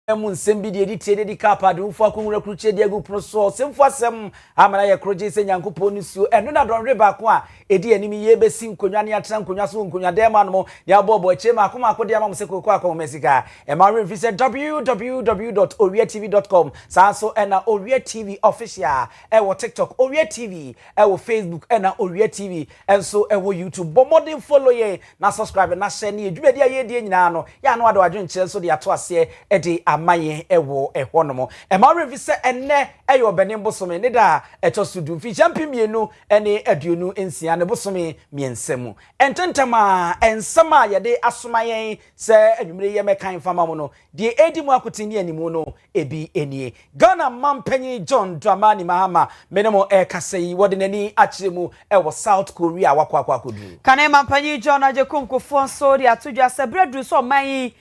Mun sembi de edite de kapa de ufo akunwura kruche de agu proso semfo asem amana ye kroje se nyankopon nsuo eno na don reba ko a edi anim ye besi nkonwa ne atra nkonwa so nkonwa de ma no ya bobo eche ma akoma akode ama mse kokko akoma mesika e ma refi se www.owiatv.com so ena Owia TV official e wo TikTok Owia TV e wo Facebook ena Owia TV enso e wo YouTube bo modern follow ye na subscribe na share ne edwumadi aye de nyina no ya no ade wadwen kire so de ato ase e de amaye ewo ehonomo e ma revi se enne eyo benin bosome ne da etosudu fi champimienu ene aduonu ensia ne bosome miensemu ententama ensama yede asomayen se adwumre ye mekan fama mo no de edimu akotini animu no ebi enie Ghana mampanyi John Dramani Mahama menemo Kaseɛ wode nani akyeremu ewo South Korea wakwakodu Kane mampanyi John ajekonkofo so de atodwa se bredu so man ye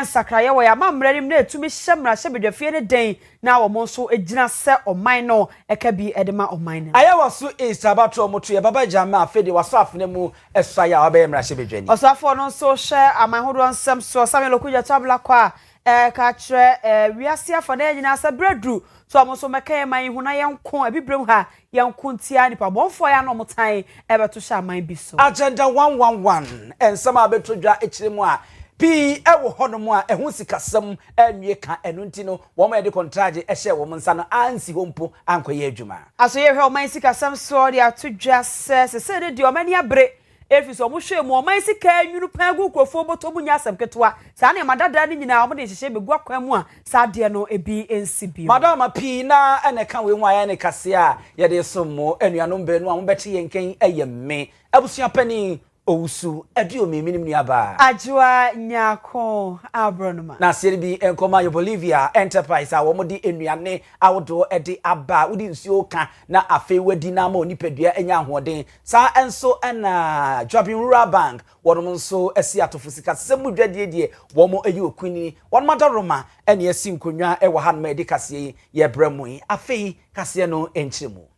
nsakra ye wo ya mamrerim na etumi hyemra hyebedwafie ne den na wo mo so ejina se oman no eka bi edema oman no ayawa so isabatro moto ye baba jama afede waso afne mu esaya obeyemra hyebedwani osafo no so hye amanhodo nsem so Samuel Okuja tabla kwa ka kire wiase afode nyina se bredu so mo so meka man hu na yenko abibrem ha yenko ntia nipa bonfo ya no motan ebeto hye aman bi so agenda 111 ensama abetodwa ekiremu a Pi ewo honomu a ehun sikasam enwie ka enu nti no wo ma de contract ehye wo nsa no ansi hompo ankoye adwuma aso ye hwe o man sikasam so de atodwa se de omani abre efisi o mo hwe mu o man sika nwunu pangu krofo boto mu nya asem ketwa sa na madada ni nyina o mo de hyehye begua kwan mu a sa de no ebi ensi bi madama pi na ene kan we nwa ya ne kase a ye de sommo enuanom be no a mo beti yenken eyemme abusua pani Owusu edi omeminim nuaba ajwa nyako abronoma na serbi enkoma yo Bolivia enterprise a wo modi enuane awodo edi aba wodi nsuo ka na afe wadi na ma onipadua enya ahoden sa enso na Jobbing Rural Bank wonom nso esi atofo sika semu dwadie wo mo eyi okuni won madaroma ene esi nkonwa e wo han ma edi Kaseɛ ye bremu afe Kaseɛ no enchiremu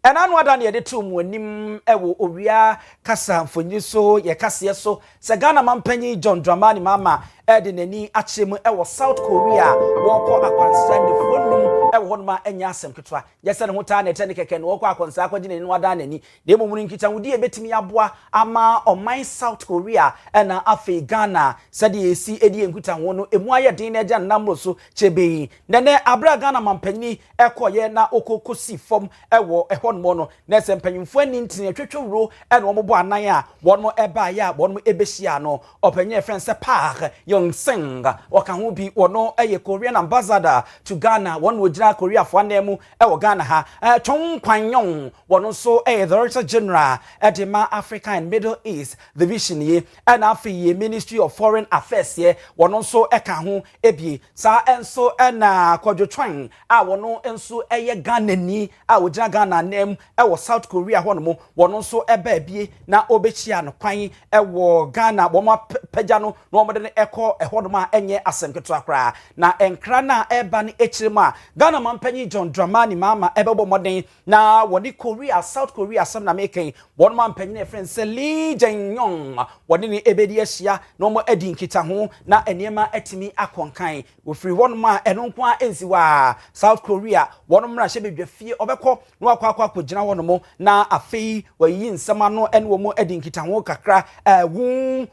enanu ada ne de tum anim ewo Owia kasa mfonyi so ye Kaseɛ so se Ghana mampanyi John Dramani Mahama de nani akyeremu ewo South Korea woko akwansa ne fonum ewo honma enya asem ketwa yese ne hota na ete ne keke ne woko akwansa akwaji ne wada nani de momunu nkita wudi ebetimi aboa ama oman South Korea na afi Ghana sade esi edi enkuta ho no emu aye din na agya namro so chebei nene abra Ghana mampanyi ekoye na okokosi fom ewo honmo no na sempanyimfo ani ntine twetwewro ene omobo anan a wonmo eba ya wonmo ebehia no opanye friend se park Young Sing waka ho bi wono eye Korean ambassador to Ghana won wojira Korea fo anemu ewo Ghana ha twon kwanyon wono so the Director General edema Africa and Middle East division ye and afi Ministry of Foreign Affairs ye wono so eka ho ebi sa enso na kwadwotwan a wono enso eye Ghana ni a wojira Ghana nem ewo South Korea hono wono so eba bie na obechia no kwan ewo Ghana wo ma pagya no na wo de eko ehodoma enye asem keto akra na enkra na eba ne echirema Ghana mampanyi John Dramani Mahama ebebo moden na woni Korea South Korea sam na meken won mampanyi ne friend se Lee Jae-yong woni ne ebedi ahia na mo adi nkita ho na eniema atimi akonkan wo free won ma eno nko a ensiwa South Korea won mra hye bedwafie obekọ na akwa akogina won mo na afei wayi nsema no ene wo mo adi nkita ho kakra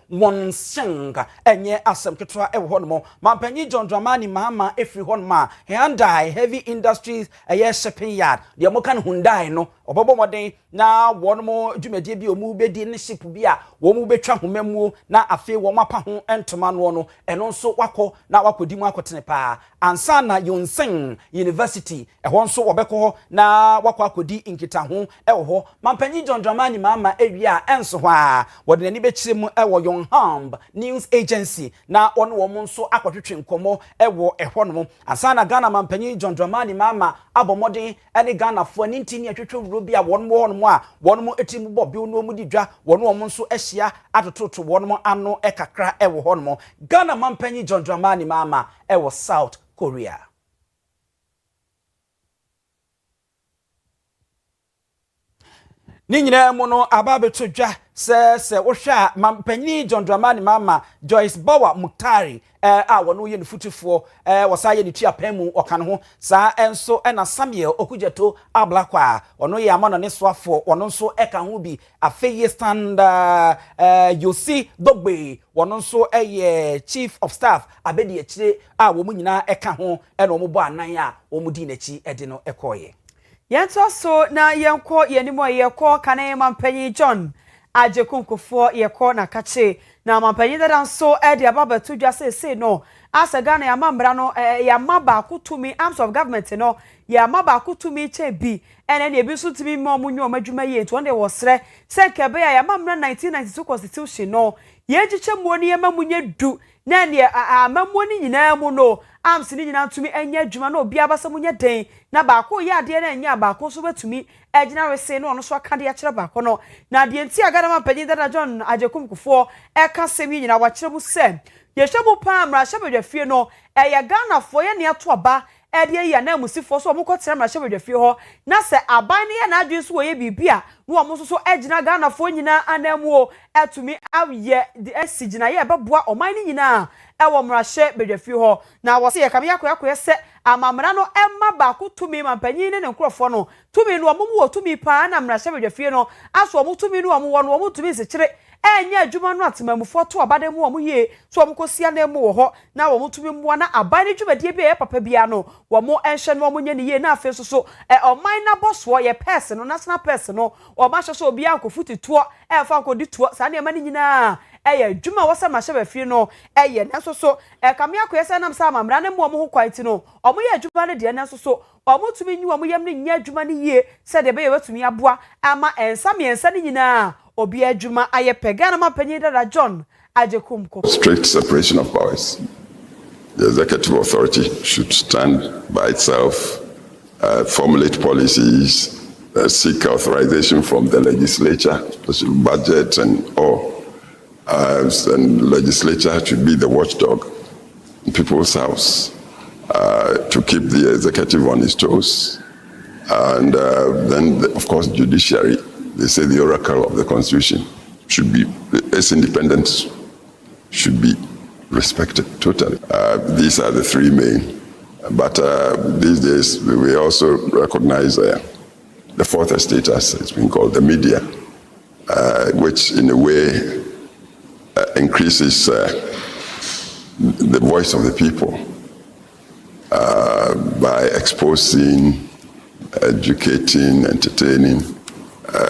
won shenga enye asem ketwa ewo hono mampanyi John Dramani Mahama efri hono ma Hyundai Heavy Industries shipping yard de mo kan Hyundai no obobo moden na won mo dwumedie bi omu bedi ne ship bi a wo mu betwa homamuo na afi wo mapa ho entoma no eno nso wako na wakodi mu akotene pa ansa na Yonseng University ehon so wobekọ na wakọ akodi nkita ho ewo ho mampanyi John Dramani Mahama ewi a enso ho a wode nani bekire mu ewo Yonhap News Agency na ono wo mo nso akotwetwe nkomo ewo ehono ansa na Ghana mampanyi John Dramani Mahama abomode ene Ghana fo ani ntini atwetwe wuro bi a won mo hono a won mo etimu bo bi ono mu didwa won wo mo nso ehia atototo won mo ano ekakra ewo hono Ghana mampanyi John Dramani Mahama ewo South Korea ni nyina mu no aba beto dwa se wo hwa mampanyini John Dramani mama Joyce Bawa Muktari a wono ye ne futufo wosa ye ne tuapan mu okan ho saa enso na Samuel Okujeto ablakwa wono ye amano ne soafo wono nso eka ho bi afeye stand Yosi Dogbe wono nso ye chief of staff abedi akire a wo mu nyina eka ho na wo bo anan a wo mu di nachi ede no ekoye yento so na yenko yenimo yeko kanen mampanyi John ajekunkufuo yeko na kache na mampanyi da nso de ababatu dwa se no asaga na yamambra no yamaba kutumi arms of government no yamaba kutumi chebi ene ne bi so timi mo munyo madwuma ye nto de wosre se kebe ya yamambra 1992 constitution no yejiche muoni yemamunye du na ne amamuoni nyina mu no arms ni nyina tumi enya adwuma na obi abasamunye den na baako ye ade na enya baako so betumi ejina wese no ono so aka de akere baako no na de nti agada mapanyin da John ajekumkufuo eka semi nyina wakere mu se yehwebu pa amra hyebedwafie no eye Ghana fo ye ne ato aba ede ye na musifo so omukotira amra hyebedwafie ho na se aban ne ye na adwen so ye bibia no omo so ejina Ghana fo nyina anamu etumi aye de esigina ye beboa oman ne nyina ewo mrahye bedwafie ho na wo se ye kam yakoyakoye se amamra no emma ba ko tumi mampanyin ne nkrofo no tumi no omo wo tumi pa na mrahye bedwafie no aso omo tumi no omo wo no omo tumi sekire enya adwuma no atemamufo to abademu omo ye so omo kosia na emu wo ho na wo mutumi mmoa na aban ne dwumadie bi ye papa bia no wo mo enhye no omo nya ne ye na afi so oman na bosso ye person no national person no o ma hye so obi ankofuti to fa nkodi to sa na ema ne nyina eye adwuma wo se ma hye ba fi no eye na so kam yakoye se nam sa amamra ne mo omo ho kwante no omo ye adwuma ne de na so omo tumi nyi omo yam ne nya adwuma ne ye se de be ye wetumi aboa ama ensa miensa ne nyina obi adwuma aye pega na mapanyin da John ajekumko. Strict separation of powers. The executive authority should stand by itself, formulate policies, seek authorization from the legislature, especially budget and all. And legislature should be the watchdog in people's house to keep the executive on its toes. And then, of course, judiciary. They say the oracle of the Constitution should be, its independence should be respected totally. These are the three main. But these days, we also recognize the fourth estate, as it's been called, the media, which in a way increases the voice of the people by exposing, educating, entertaining,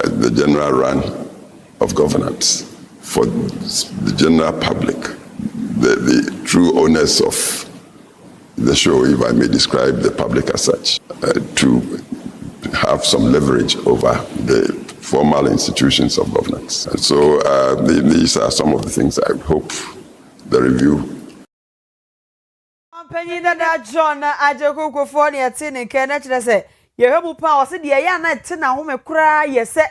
the general run of governance for the general public, the true owners of the show, if I may describe the public as such, to have some leverage over the formal institutions of governance. And so these are some of the things I hope the review. John ajekumkufuo ne atine kene kire se yehebu pa o se de ya na te na home kura ye se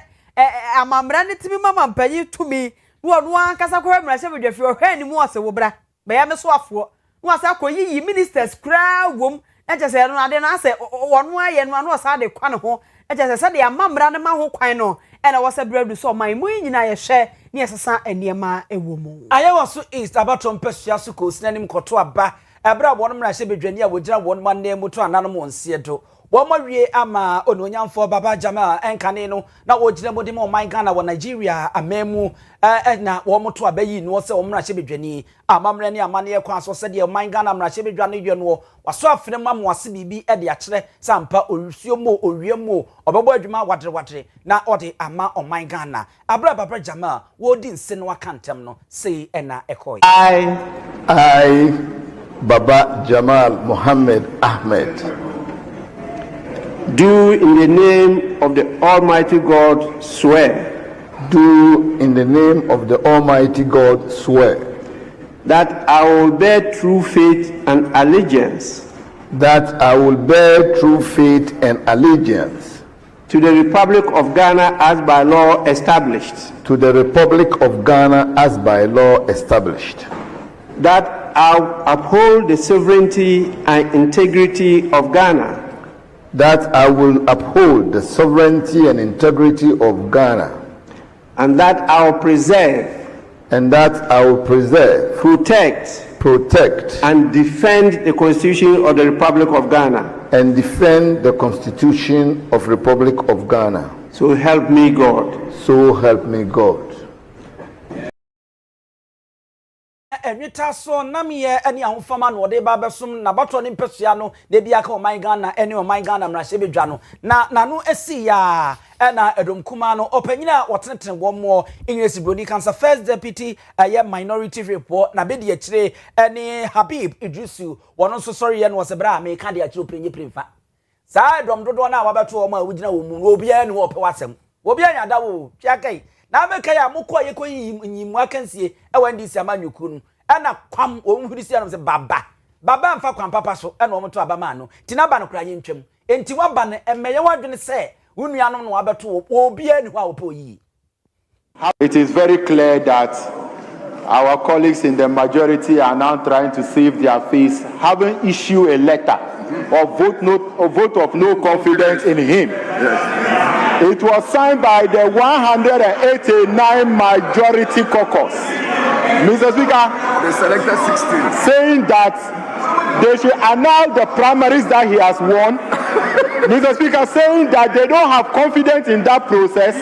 amamra ne timi mama mpanyi tumi no no ankasa ko hemra hye bedwafi o hwani mu ose wo bra be ya me so afo no asa ko yi ministers kura wom eje se no ade na ase wono aye no no asa de kwa ne ho eje se de amamra ne ma ho kwan no ena wo se bradu so man mu nyina ye hwe ne yesesa eniema ewo mu aye wo so east abatom pesua so ko sinanim koto aba ebra wono mra hye bedwani a wogira wono ma na mu to ananom onsie do Wamawie ama ononyamfo baba jama enkane no na wogire modi mo man Ghana wo Nigeria amemu na wo moto abayi no se wo mra hye bedwani amamre ne amane ye kwa so se de man Ghana mra hye bedwane ywe no waso afene mamu ase bibi e de akere sampa olusuo mo owiemo obebo adwuma wadre na ode ama o man Ghana abra baba jama wo di nse no akantem no sei ena ekoy I Baba Jamal Mohammed Ahmed do in the name of the Almighty God swear. Do in the name of the Almighty God swear. That I will bear true faith and allegiance. That I will bear true faith and allegiance. To the Republic of Ghana as by law established. To the Republic of Ghana as by law established. That I will uphold the sovereignty and integrity of Ghana. that I will uphold the sovereignty and integrity of Ghana, and that I will preserve, protect, and defend the Constitution of the Republic of Ghana. and defend the Constitution of Republic of Ghana. So help me God. So help me God. Enwita so namiye eni ahofama no de ba besom na bato ne mpesua no de bia ka oman Ghana eni oman Ghana mrahye bedwa no na no esi ya na edomkuma no opanyina woteneten wo mo English Brody Cancer First Deputy Minority Report na bedi akire eni Habib Idrisu wono so sorry ye no se bra me ka de akire oprenye premfa saa edom dodo na wabeto wo ma wugina wo mu obi ani wo pe wasem obi anya da wo piakai na meka ya mukọ ye koyi nyimu akansie e wandi si amanyuku nu ana kwam wo nhuri si anam se baba mfa kwam papa so ena wo mto abama no tinaba no kra yentwem enti waba ne emeye wadwene se wunuanom no wabeto obi ani ho a wo pe oyi. It is very clear that our colleagues in the majority are now trying to save their face, having issued a letter of vote of no confidence in him. Yes. It was signed by the 189 majority caucus. Mr. Speaker, They selected 16. saying that they should annul the primaries that he has won. Mr. Speaker, saying that they don't have confidence in that process.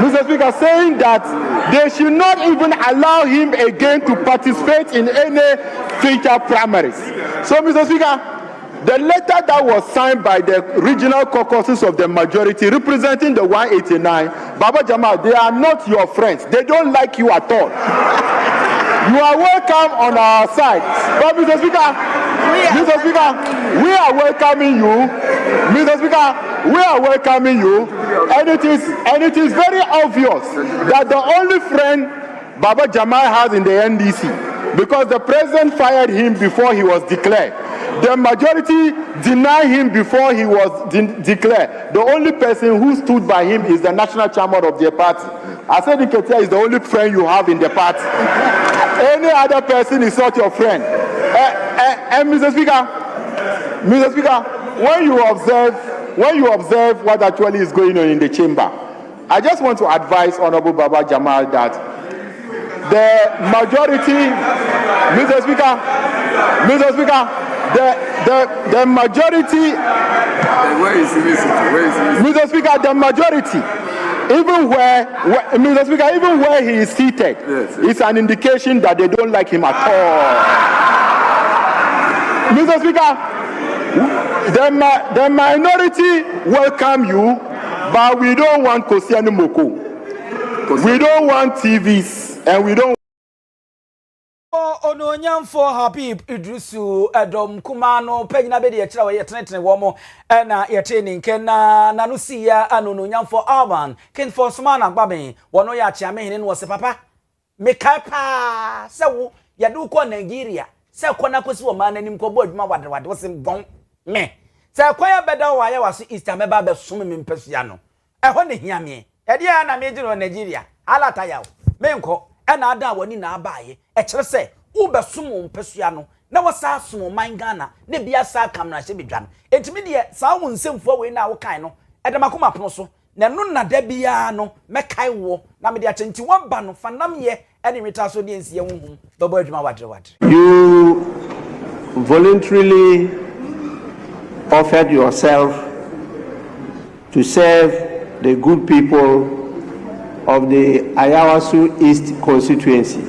Mr. Speaker, saying that they should not even allow him again to participate in any future primaries. So, Mr. Speaker, the letter that was signed by the regional caucuses of the majority representing the 189, Baba Jamal, they are not your friends. They don't like you at all. You are welcome on our side. But Mr. Speaker, we are welcoming you. Mr. Speaker, we are welcoming you. And it is very obvious that the only friend Baba Jamal has in the NDC, because the president fired him before he was declared. The majority denied him before he was declared. The only person who stood by him is the national chairman of their party. I said Ketia is the only friend you have in the party. Any other person is not your friend. And Mr. Speaker, when you observe what actually is going on in the chamber, I just want to advise Honorable Baba Jamal that the majority, Mr. Speaker, the majority. Where is he? Mr. Speaker, the majority, even where he is seated, yes. It's an indication that they don't like him at all. Mr. Speaker, the minority welcome you, but we don't want Kosiani Moko. We don't want TVs, and we don't. Ono nyamfo Habib Idrisu edom kumano pegina be de yekira we yetenetene wo mo na yete ni nkena na no siya anono nyamfo Alban ken for smana gbaben wono ya chia mehene no se papa mekai pa se wo yadu ko Nigeria se ko na kosi wo man anim ko bo adwuma wadewade wo se gon me se ko ya beda wo ya waso Easter meba be som me mpasua no eho ne hia me e dia na meji no Nigeria alata yawo me nko ena ada wani na abaye e kire se ubesumo mpesua no na wasa sumo man Ghana ne bia sa kamera hye bedwa no entimi de sa wo nsemfo we na wo kan no edamakoma pono so na no na da bia no mekai wo na me de achenti won ba no fanam ye ene reta so de ensie honhum dobo adwuma wadre. You voluntarily offered yourself to serve the good people of the Ayawasu East constituency.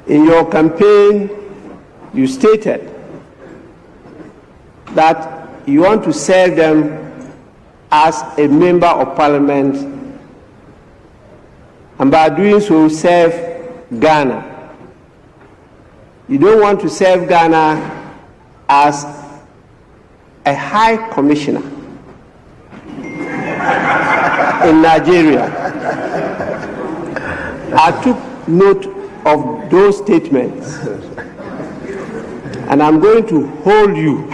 In your campaign, you stated that you want to serve them as a member of parliament, and by doing so, serve Ghana. You don't want to serve Ghana as a high commissioner in Nigeria. I took note of those statements, and I'm going to hold you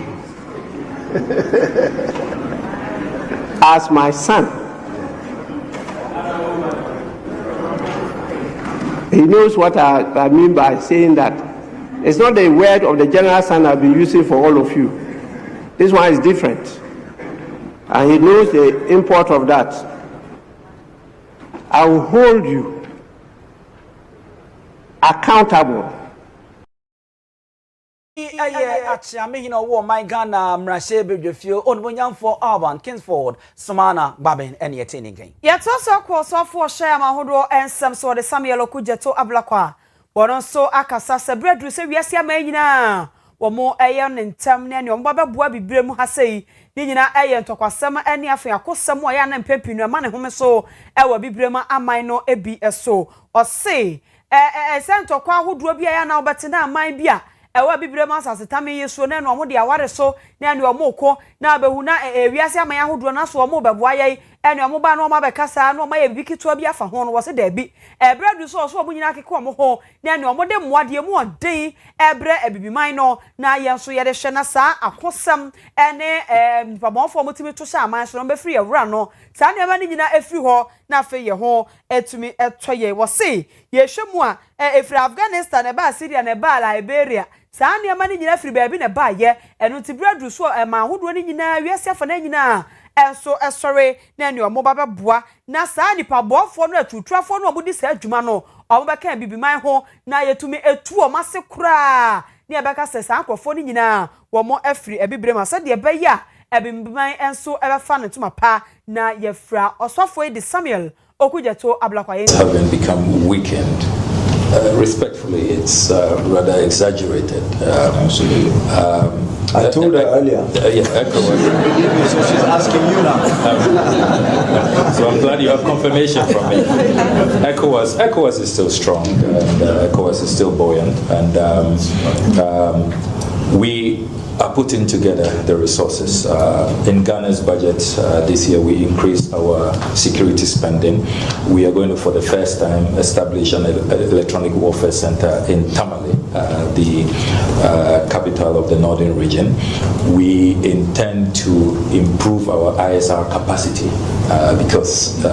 as my son. He knows what I mean by saying that. It's not the word of the general son I've been using for all of you. This one is different. And he knows the import of that. I will hold you accountable. My Ghana, Mrashe Bidefio, on for Auburn, Kingsford, Samana, Babin, and yet in again. Yet also calls off for share Mahodo and some sort of Samuel Okujeto Ablakwa. But also Akasa, bread, we say, yes, ya may now. Or more iron and terminal, your Baba Buabi Bremu Hassay, Nina iron to Quasama, any affair, cause some Wayan and Pepin, your man home so, I will be Brema, and my no so, or say, Santo Qua who drove ya now, but now my beer. Ewa bibrema asase tame yeso na no mo de aware so na ne omo ko na behu na wiase amanya hodo na so omo beboa ye ene omo ba no omo bekasa na omo ye bikitua bi afa ho no wo se da bi ebradu so omo nyina akeke omo ho na ne omo de moade mu odin ebre ebibiman no na ye nso ye de hwe na sa akosam ene nipabonfo motimi to sha aman so no be free ewura no sa ne ba ni nyina efri ho na fe ye ho etumi etoye wo se ye hwemu a efri Afghanistan e ba Syria ne ba Liberia sa ne ma ni nyina firi baabi ne ba ye enu ti bradu so ma hodo ni nyina wiase afa na nyina enso esore na ne omo ba beboa na sa nipa bofo no atutuafo no omudi sa adwuma no omo be kan bibiman ho na yetumi etu o mase kura ne be ka sa ankofo ni nyina wo mo afiri ebibrema sa de be ya ebibiman enso ebe fa ne tuma pa na yefra osofo e de Samuel Okujeto Ablakwa have become weakened. Respectfully, it's rather exaggerated. Absolutely. I told her earlier. So she's asking you now. So I'm glad you have confirmation from me. ECOWAS is still strong, and ECOWAS is still buoyant, and we are putting together the resources. In Ghana's budget this year, we increased our security spending. We are going to, for the first time, establish an electronic warfare center in Tamale, the capital of the northern region. We intend to improve our ISR capacity because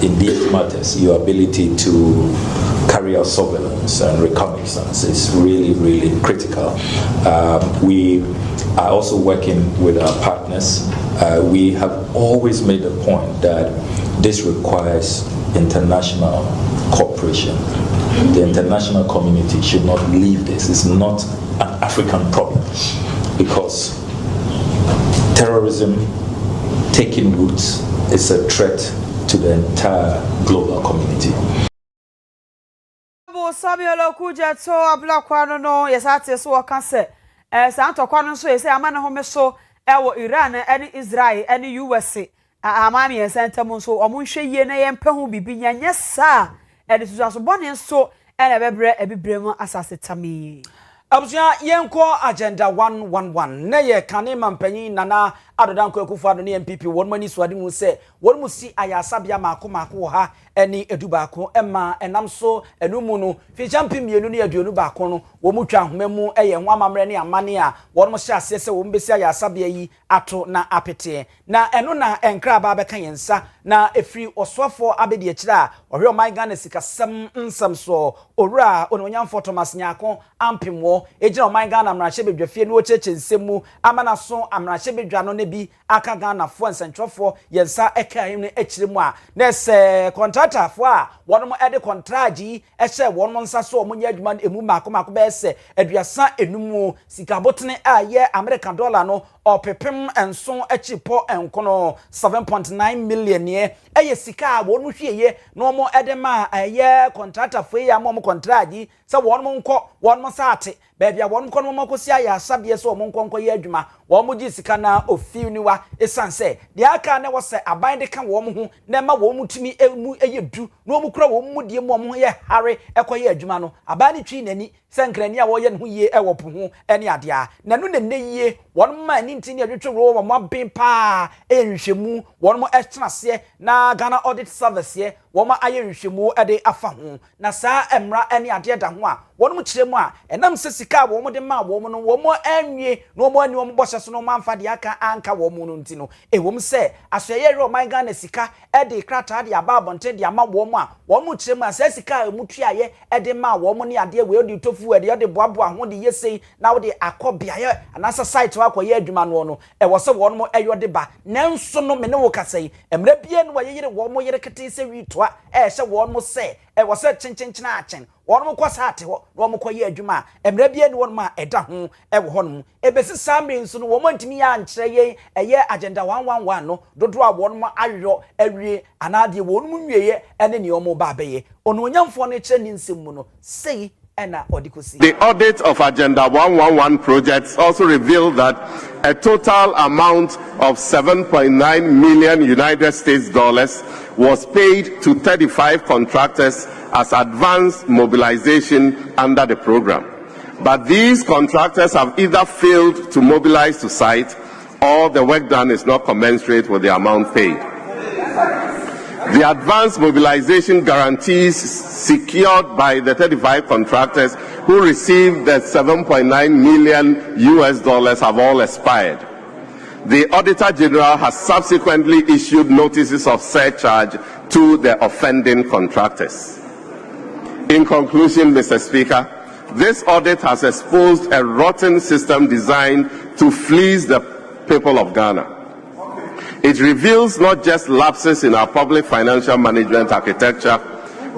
in these matters, your ability to carry out surveillance and reconnaissance is really, really critical. We are also working with our partners. We have always made the point that this requires international cooperation. The international community should not leave this. It's not an African problem because terrorism taking roots is a threat to the entire global community. Samuel Okujeto Ablakwa no yesate so wakase santo kwa no so yese amana home so ewo Iran ene Israel ene USA amami yesentemu so omunhwe yie na yempa hu bibi nyanye sa ene susu bone so ene bebre ebibremu asase tami Abusia yenko agenda 111 na ye kane mampanyi nana adodanko ekufado ne MPP won mani suade mu se won mu si ayasabia maako ha eni edubaako ema enam so enumu no fi champion mienu ne aduonu baako no wo mu twa homemu eye ho amamre ne amane a won mo hye ase se wo mbesi ayasabia yi ato na apete na eno na enkra ba be kan yensa na efri osofo abedi akira ohwe oman Ghana sikasem nsam so owura ononyamfo Thomas Nyako ampemwo ejina oman Ghana mrahye bedwafie no cheche nsemu amana so amrahye bedwa no ne bi aka Ghana fo nsentwofo yensa eka ne akire mu a na se contractor fo a wono mo ede contract yi ehye wono nsa so omunya adwuma emu mako be se aduasa enumu sikabotene a ye American dollar no opepem enso echipo enkono 7.9 million ye eye sika wono hwieye no mo ede ma ye contractor fo ya mo contract yi se wono mo nko wono mo saate bebia wono nko no mo kosi aya sabie so mo nko ye adwuma wo mo gi sika na ofiu niwa esanse de aka na wo se aban de ka wo mo ho na ma wo mo tumi emu eye du no mo kura wo mo die mo ho ye hare ekoye adwuma no aban ni twi nani sankrani a wo ye ho ye ewo po ho ene ade a na no ne yie wono ma ni ntini adwetwe wo mo ben pa enhwemu wono mo etenase na Ghana Audit Service ye wo ma aye nhwemu ede afa ho na saa emra ene ade da ho a wono mo kiremu a enam se sika wo mo de ma wo mo no wo mo anwie no mo ani wo mo boshe so no manfa de aka anka wo mo no ntino wo mo se asoye ro man Ghana sika ede krata de aba abonte de ama wo mo a wo mo kiremu a se sika mu tuaye ede ma wo mo ne ade we odi tofu ede boaboa ho de yesei na wo de akobia ye anasa site akoye adwuma no e wo se won mo eyode ba nanso no me ne wo kasai emra bie no wayere wo mo yere kete se witoa e hye won mo se e wo se chinchinchina achen won mo kwasate ho no mo koye adwuma emra bie no won ma eda ho e wo honom e besi samre nso no wo mo ntimi ya nkyere ye eye agenda 111 no dodo a won mo ayo awie anade won mo nwieye ene ne omo ba beye ono onyamfo no kire ni nsem mu no sei. The audit of Agenda 111 projects also revealed that a total amount of $7.9 million United States dollars was paid to 35 contractors as advance mobilization under the program. But these contractors have either failed to mobilize to site or the work done is not commensurate with the amount paid. The advance mobilization guarantees secured by the 35 contractors who received the $7.9 million US dollars have all expired. The Auditor General has subsequently issued notices of surcharge to the offending contractors. In conclusion, Mr. Speaker, this audit has exposed a rotten system designed to fleece the people of Ghana. It reveals not just lapses in our public financial management architecture,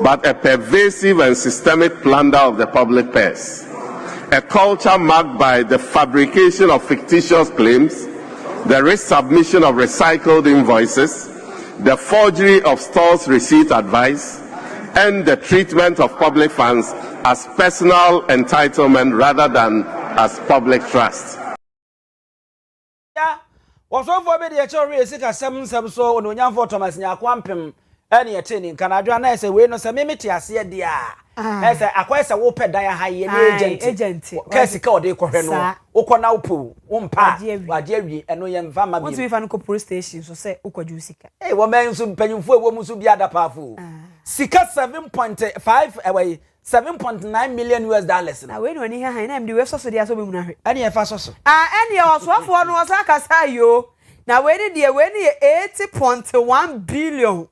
but a pervasive and systemic plunder of the public purse. A culture marked by the fabrication of fictitious claims, the resubmission of recycled invoices, the forgery of stores receipt advice, and the treatment of public funds as personal entitlement rather than as public trust. Waso for be the chori sika sem so ono nyamfo Thomas Nyakwampem ene yeteni kanadwa na ese we no se memete ase de a ese akwese wo pedan ha ye agent kesi ka ode kohwe no ukona upu umpa waje awi eno ye mfa ma bi won fa no ko police station so se ukwadwu sika wo men so mpanyimfo ewo mu so bi adapafo sika 7.5 away 7.9 million US dollars na we no ni ha na mdi we so so dia so be mu na hwe ene ye fa so so ene osofo no osa kasa yo na we ni 80.1 billion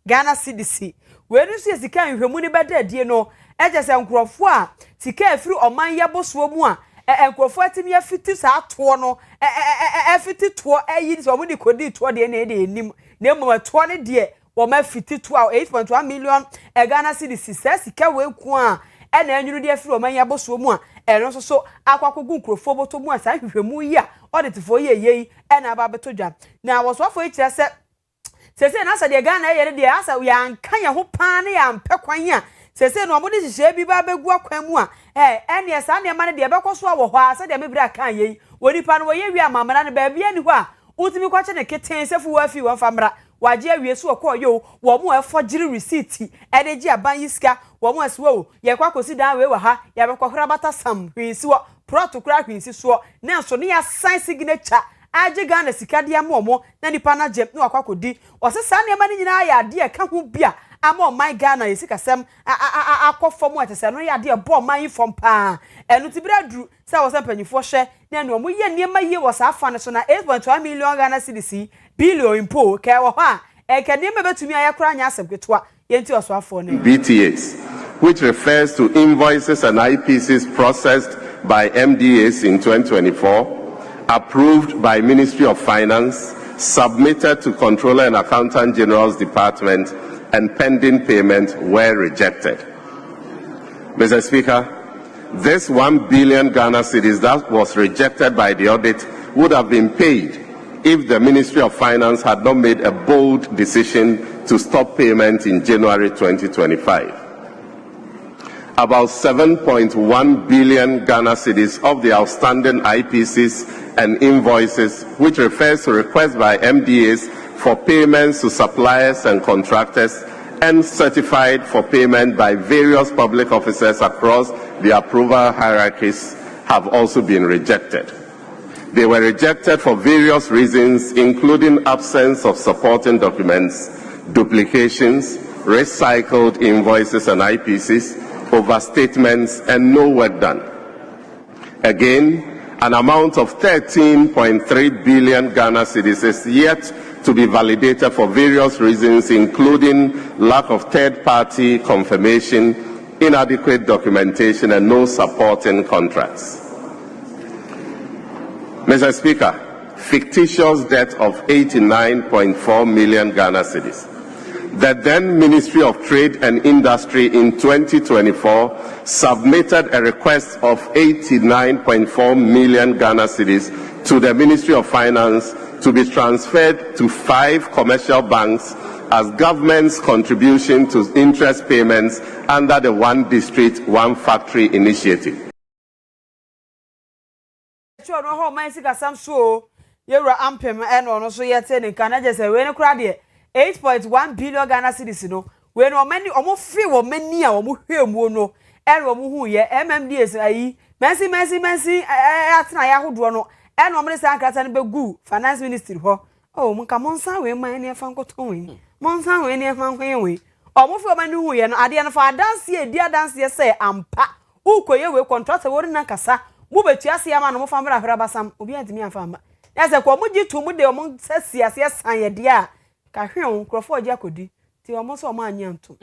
Ghana CDC we ni so sika nhwemu ni beda die no eje se nkrofo a sika afiri oman yeboso mu a nkrofo atimi afiti sa to no afiti to ayi so mu di kodi to de na enim na mu to ne de wo ma fiti to 8.1 million Ghana CDC sika we ku a na anyunu de afiri oman yeboso mu a eno so akwakogu nkrofo boto mu a sa hwehwemu yi a auditifo ye na ba beto dwa na wo so afo ikire sese na sa de Ghana ye de asa ya nka ye ho paa ne ya mpekwan a sese no omode hihye bi ba begu akwan mu a ene esa ne ma ne de bekoso a wo ho asa de mebira kan ye woni pa no wo ye wi amamra ne ba bia ni ho a utimi kwache ne keten sefu wa fi wa famra waje awie so ko yo wo mo efogiri receipt ene ji aban yiska wo mo aswo ye kwakosi dan we wa ha ya bekwahora bata sam hwisi wo protocol hwisi so na so ne ya sign signature aje Ghana sika de amomo na nipa na jem na akwakodi osesa ne ma ni nyina ya de ka ho bia ama my Ghana yesika sem akofom atese no ya de bo man fom pa enu tibira duru sa wo se panyifo hye na no mo ye niema ye wo sa afa ne so na 8.1 million Ghana CDC billion impo ka wo ho a ka niema betumi ayakora nya asem ketwa yenti oso afo ne BTAs, which refers to invoices and IPCs processed by MDAs in 2024, approved by Ministry of Finance, submitted to Controller and Accountant General's Department, and pending payment were rejected. Mr. Speaker, this 1 billion Ghana cedis that was rejected by the audit would have been paid if the Ministry of Finance had not made a bold decision to stop payment in January 2025. About 7.1 billion Ghana cedis of the outstanding IPCs and invoices, which refers to requests by MDAs for payments to suppliers and contractors and certified for payment by various public officers across the approval hierarchies, have also been rejected. They were rejected for various reasons, including absence of supporting documents, duplications, recycled invoices and IPCs, overstatements, and no work done. Again, an amount of 13.3 billion Ghana cedis is yet to be validated for various reasons, including lack of third-party confirmation, inadequate documentation, and no supporting contracts. Mr. Speaker, fictitious debt of 89.4 million Ghana cedis. The then Ministry of Trade and Industry in 2024 submitted a request of 89.4 million Ghana cedis to the Ministry of Finance to be transferred to 5 commercial banks as government's contribution to interest payments under the One District, One Factory initiative. Sure, no how man sika sam so yewra ampem e no so yete ne kan na je se we ne kura de 8.1 billion Ghana cedis no we no mani omo fi wo mani a omo hwemu no e no omo hu ye MMDS ayi mensi atena ya hodo no e no omo de san krata ne begu finance ministry ho oh mun ka monsa we man ne fa nkoton we monsa we ne fa nkwen we omo fi omo ni hu ye no ade no fa dance e dia dance ye say ampa ukoye we contract we na kasa mu betuase ya ma no mo fa mra hwera basam obi antimi afa amba ya se ko mo gitu mu de mo sasiase san ye de a ka hwen krofo oja kodi ti o mo so mo anyanto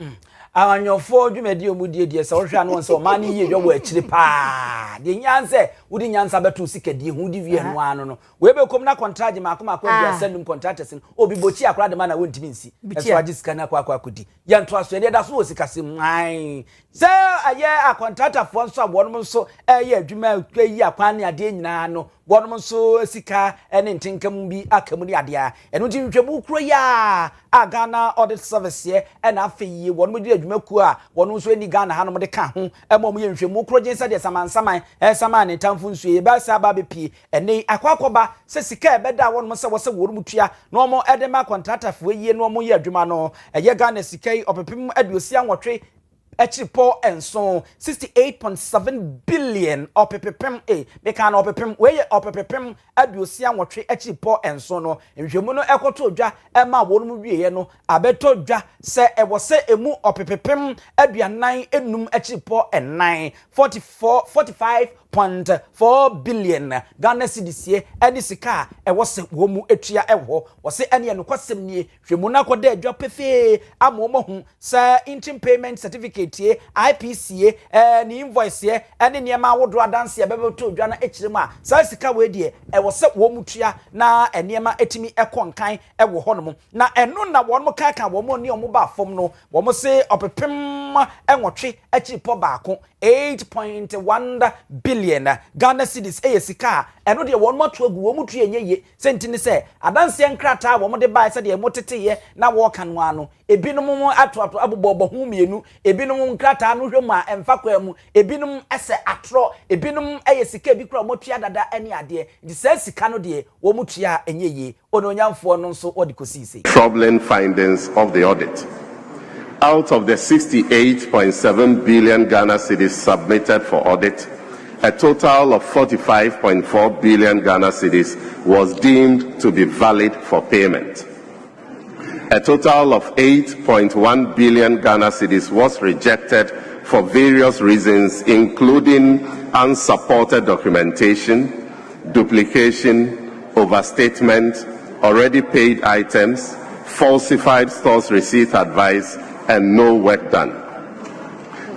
awanyofo dwumedi omudie die se wo hwa no nse o ma ni ye dwo akiri pa de nyanse wudi nyansa betu sikadi hu di wie no ano no we be kom na contract ma akoma akwa dia sendum contractors obi bochi akra de ma na wontimi nsi eso agi sika na akwa akodi ya nto aso de da so osikase mwan se aye a contractor fo nso abonum nso eye adwuma yi akwa ne ade nyina no bonum nso sika ene ntinkam bi akamu ni ade a eno ti ntwemu kuro ya Ghana audit service ye ena afeyi bonum di adwuma ku a bonum nso eni Ghana ha no de ka ho emom ye nhwemu kuro gensa de samansaman saman tamfu nso ye ba sa ba be pi ene akwakoba se sika ebeda bonum se wose worum tua no mo edema contractor fo ye no mo ye adwuma no eye Ghana sika yi opepem aduosi anwotwe Echipo and so 68.7 billion opepem because opepem we opepem aduosi anwotwe echipo and so no nhwemu no ekoto odwa ema wonum wieye no abeto odwa se ewose emu opepem aduanan enum echipo and 9 45.4 billion Ghana cedis eni sika ewose womu etua ewo wose eni enokosem nie hwemu na koda adwa pefe amomo hu se interim payment certificate IPCA ni invoice ene niema wodo adanse bebeto odwa na echirem a sa sika we die ewose womu tua na eniema etimi ekonkan ewo honom na eno na wonmo kaka womo ni omo ba fom no womo se opepem enwotwe echipo baako 8.1 billion Ghana cedis sika eno de wonmo to agu womu tua nyeye sentini se adanse nkrata womo de bai se de motete na wo kan no ano ebinom ato abobo hu mienu ebinom nkrata no hwemu a emfa kwa mu ebinom ese atro ebinom sika bi kura motua dada ene ade de se sika no de womu tua enyeye ononyamfo no nso odikosi se troubling findings of the audit. Out of the 68.7 billion Ghana cedis submitted for audit, a total of 45.4 billion Ghana cedis was deemed to be valid for payment. A total of 8.1 billion Ghana cedis was rejected for various reasons, including unsupported documentation, duplication, overstatement, already paid items, falsified stores receipt advice, and no work done.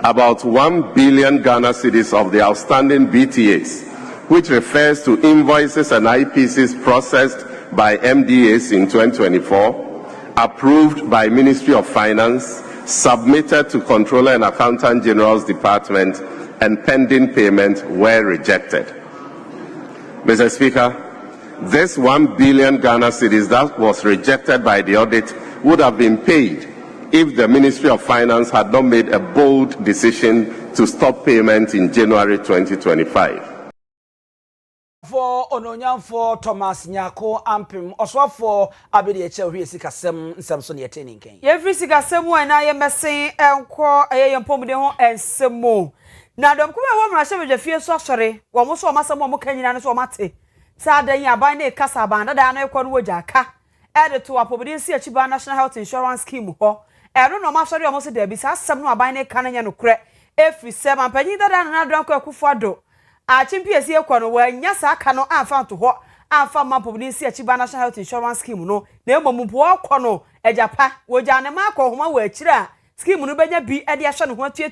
About 1 billion Ghana cedis of the outstanding BTAs, which refers to invoices and IPCs processed by MDAs in 2024, approved by Ministry of Finance, submitted to Controller and Accountant General's Department, and pending payment were rejected. Mr. Speaker, this 1 billion Ghana cedis that was rejected by the audit would have been paid if the Ministry of Finance had not made a bold decision to stop payment in January 2025. For Ononyam for Thomas Nyako Ampim, also for Abedi Echewi Sikasem, Samson Yetening. Every Sikasem, and I am saying, and call a young Pomodon and some more. Now, don't come over my seven, the fear sorcery, or most of Massa Momokan and so mate. Saturday, I buy a Casabana, than I call Wojaka. Added to a Pobidin Chiba National Health Insurance Scheme. I don't know, Master almost there, besides some no buying a cannon and crack. Every 7 penny that I don't go for. A champion here, where Yasa cannot found to what I found my Pobidin Chiba National Health Insurance Scheme. No, never Mumpo Cono, a Japa, Wojana Marco, Homa, where Chira, scheme no better be at the Ashan, what year,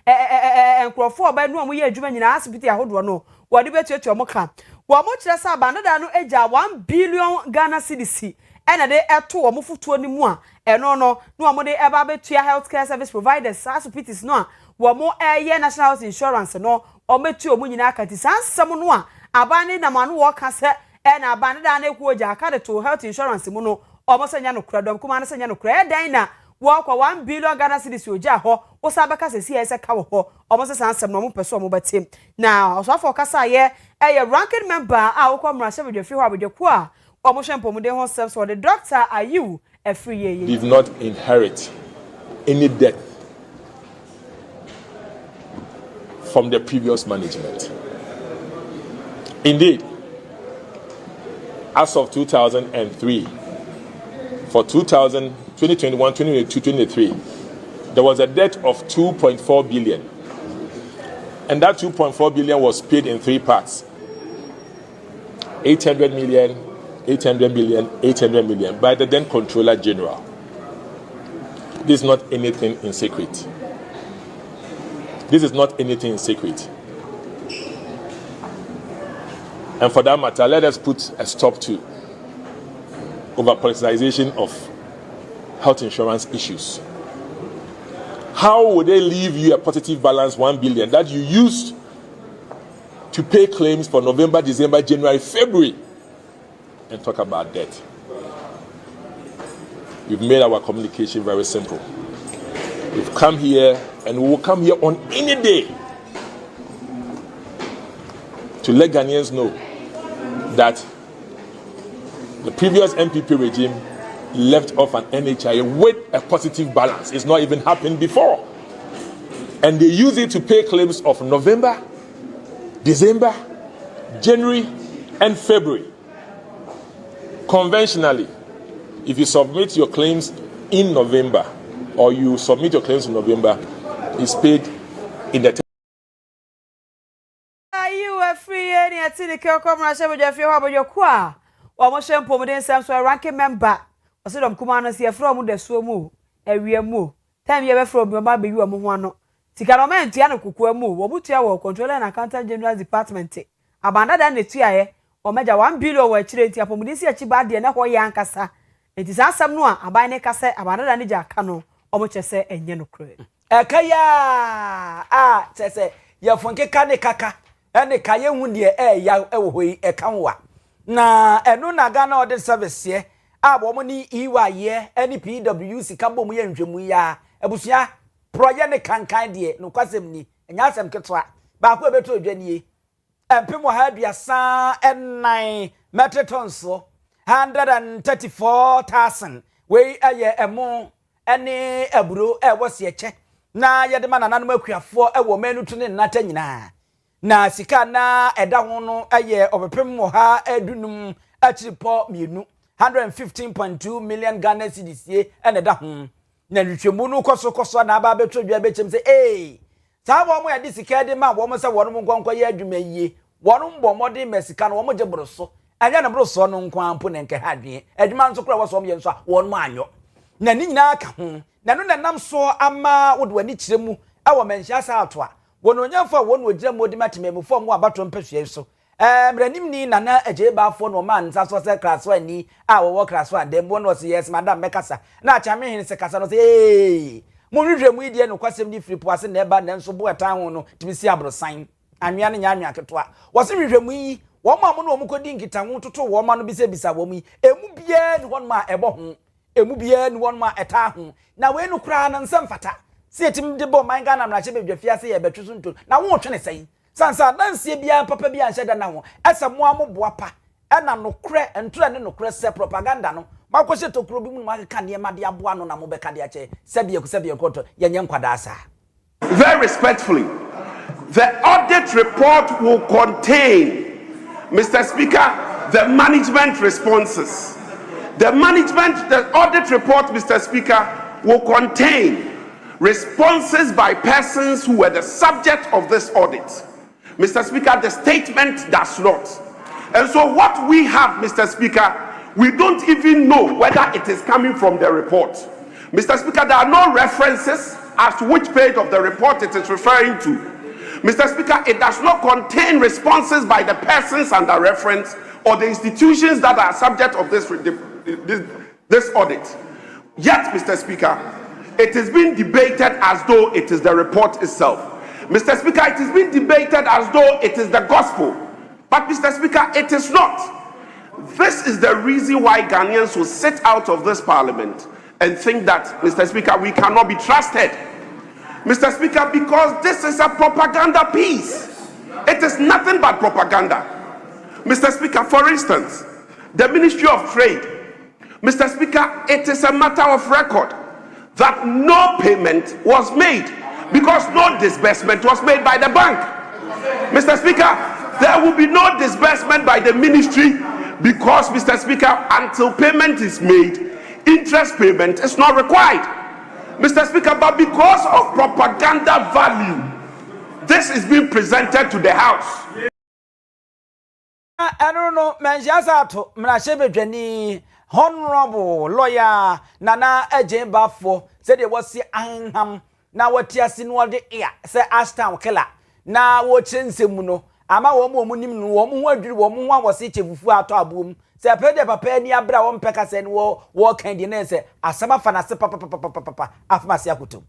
and Crawford by no way, Juman in Asibiti, I hold one. What do you bet your mocha? wo mo kire sa bandada no eja 1 billion Ghana cedis ena de eto wo mo futuo ni mu a eno no no wo de eba betua healthcare service providers asupitis no a wo mo eye national health insurance no o metuo mu nyina akati sansem no a abane na manu wo ka se ena bandada na eku oja aka de to health insurance mu no o mo sanya no kradom kuma na sanya no kra dan na wo kwa 1 billion Ghana cedis oja ho wo sa beka se ese ka wo ho o mo se sansem no mo peso mo betem na so afọ kasa ye ranking member a wo kwa mrashe bedwafi ho abedwaku a o mo hwempo mu de ho self so the doctor are you a free ye did not inherit any debt from the previous management. Indeed, as of 2003, for 2021, 2022, 2023, there was a debt of 2.4 billion. And that 2.4 billion was paid in 3 parts. 800 million, 800 million, 800 million by the then Controller General. This is not anything in secret. This is not anything in secret. And for that matter, let us put a stop to over-politicization of health insurance issues. How would they leave you a positive balance 1 billion that you used to pay claims for November, December, January, February, and talk about debt? We've made our communication very simple. We've come here, and we will come here on any day to let Ghanaians know that the previous MPP regime left off an NHI with a positive balance. It's not even happened before. And they use it to pay claims of November, December, January, and February. Conventionally, if you submit your claims in November, or you submit your claims in November, it's paid in the free any atini kelko mrashe bedwafi ho abodwaku a wo mo hwempo mu den sam so ranking member osedom kuma no se from the so mu awia mu time ye be from ma be wi mo ho ano tika no ma ntia no kokua mu wo butua wo controller and accountant general department abanda da na tua ye o meja 1 billion wa chire ntia pomudi si achi ba de na ho ye ankasa enti sansam no a aban ne kase abanda da ne ja aka no o mo chese enye no kre ekaya chese ye fonke kane kaka ene kaye hu de ya ewohoi ekanwa na enu na Ghana audit service ye abo mo ni iwa ye ene PWC kambo mu ye nhwemu ya ebusua proye ne kankan de no kwasem ni enya asem ketwa ba ko ebeto odwanie empemo ha aduasa ennan metric tons 134,000 we aye emo ene aburo wose eche na yede ma nananum akuafo ewo manu tu ne nnata nyina na sika na eda ho no aye obepem mo ha adunum achiripo mienu 115.2 million Ghana cedis ene eda ho na ntwemu no koso na aba beto dwa bechem se saa bo mo ya di sika de ma bo mo se wono nkonkọ ye adwuma yie wono mbo mode mesika no mo je broso anya na broso no nkwanpo ne nke hadwe adwuma nso kora wo so mo ye nso wono anyo na ni nyina aka ho na no nam so ama wo de wani kiremu awo menhia sa ato a wono nyamfo wono ogira modi matememu fo mo abato mpehwe so mranim ni nana ajebafo no man nsa so se kraso ani a wo kraso ande mo no se yes madam mekasa na achame hin se kasa no se mo hwehwe mu idie no kwasem ni firipo ase na eba na nso bo etan ho no timisi abrosan anwea ne nya anwea keto a wo se hwehwe mu yi wo ma mo no mo kodi nkita ho toto wo ma no bisa wo mu yi emu bia ni won ma ebo ho emu bia ni won ma eta ho na we no kura na nsem fata se etim de bo man Ghana mra che be dwafia se ye betweso nto na wo twene sei sansa dansie bia papa bia nhyɛ da na ho esa mo amoboa pa ɛna nokre ntore ne nokre se propaganda no makɔhye tokro bi mu makeka ne ma de aboa no na mo bɛka de akyɛ sɛbie koto yenye nkwada asa. Very respectfully, the audit report will contain, Mr. Speaker, the management responses. The audit report, Mr. Speaker, will contain responses by persons who were the subject of this audit. Mr. Speaker, the statement does not. And so what we have, Mr. Speaker, we don't even know whether it is coming from the report. Mr. Speaker, there are no references as to which page of the report it is referring to. Mr. Speaker, it does not contain responses by the persons under reference or the institutions that are subject of this audit. Yet, Mr. Speaker, it is being debated as though it is the report itself. Mr. Speaker, it is being debated as though it is the gospel. But, Mr. Speaker, it is not. This is the reason why Ghanaians will sit out of this parliament and think that, Mr. Speaker, we cannot be trusted. Mr. Speaker, because this is a propaganda piece. It is nothing but propaganda. Mr. Speaker, for instance, the Ministry of Trade. Mr. Speaker, it is a matter of record that no payment was made because no disbursement was made by the bank. Mr. Speaker, there will be no disbursement by the ministry because, Mr. Speaker, until payment is made, interest payment is not required. Mr. Speaker, but because of propaganda value, this is being presented to the House. I don't know, Manjasato, Mrashebejani, Honorable Lawyer Nana Ejembafo, said it was the Anham, now what Yasin was the ear, say Ashtown Killer. Now what Chensemuno, Ama Womunim, woman was it if we are to a boom. Say a pede papa ni abra won peka se no wo kan di na se asama fa na se papa afma se akutum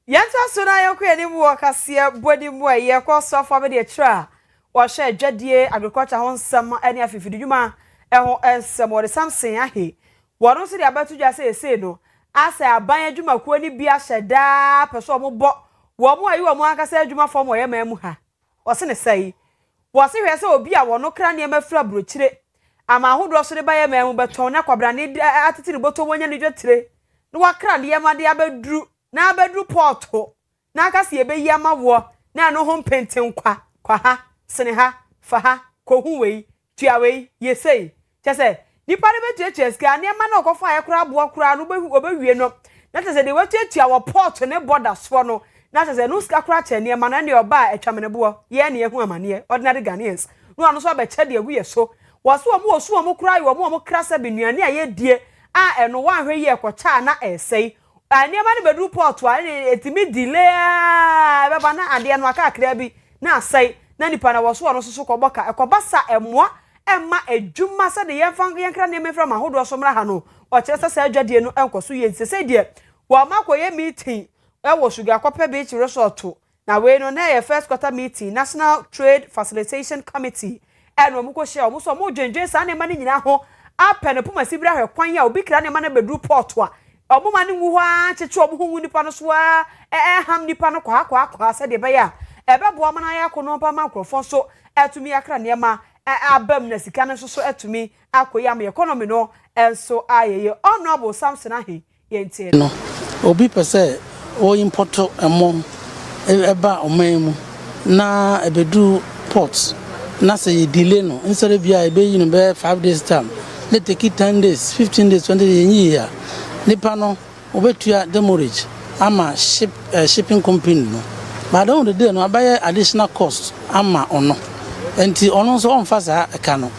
yenta so na yoko ani mu Kaseɛ bodi mu aye ko so fa me de tra wo hwe adwadie agriculture ho nsam ani afifidi dwuma ho ensam wo de samsen ahe wo no se de abatu dwa se no asa aban adwuma ko ani bia hyeda peso mo bo wo mo ayi wo mo Kaseɛ adwuma fo mo ye ma mu ha wo se ne sai wo se hwe se obi a wo no kra ne mafira brochire ama ahodo so de baye memu beton na kwabra ne atetiri boto wonya ne dwetire no wakra ne yema de abedru na abedru porto na Kaseɛ be yi amawo na no ho mpenten kwa ha sene ha fa ha ko hu wei tua wei yesei chese nipa ne betuatua ska ne ma na okofa aye kura abo kura no obewie no na chese de wetuatua wo porto ne borders for no na chese no ska kura che ne ma na ne oba atwamene bo ye ne ehu amane ordinary Ghanaians no anu so abeche de agu ye so wasu omo kura yo omo krasa benuane aye die a eno wan hwe ye kocha na esei aniema ne bedu port wa etimi delay beba na ade no aka akra bi na asei na nipa na wasu ono soso koboka ekobasa emoa emma adwuma se de yenkra ne mefra ma hodo so mra ha no o kire se adwadie no enkoso ye nsese die wa makoye meeting wo sugar kope beach resort na we no na ye first quarter meeting National Trade Facilitation Committee eno mu ko share omo so mo dwendwen sa ne ma ne nyina ho apene puma sibira hwe kwan ya obi kra ne ma na bedu port a omo ma ne wu ho a cheche omo hu nipa no so a ham nipa no kwa se de be ya ebe bo ma na ya kono pa makrofon so etumi akra ne ma abam na sika no so etumi akoya ma economy no enso ayeye honorable Samson ahe ye ntie no obi pese o import emo eba omemu na ebedu port na say delay no instead of bia be you know 5 days time let take it 10 days 15 days 20 days year nipa no obetua demurrage ama shipping company no but don the day no abaye additional cost ama ono enti ono so on fasa eka no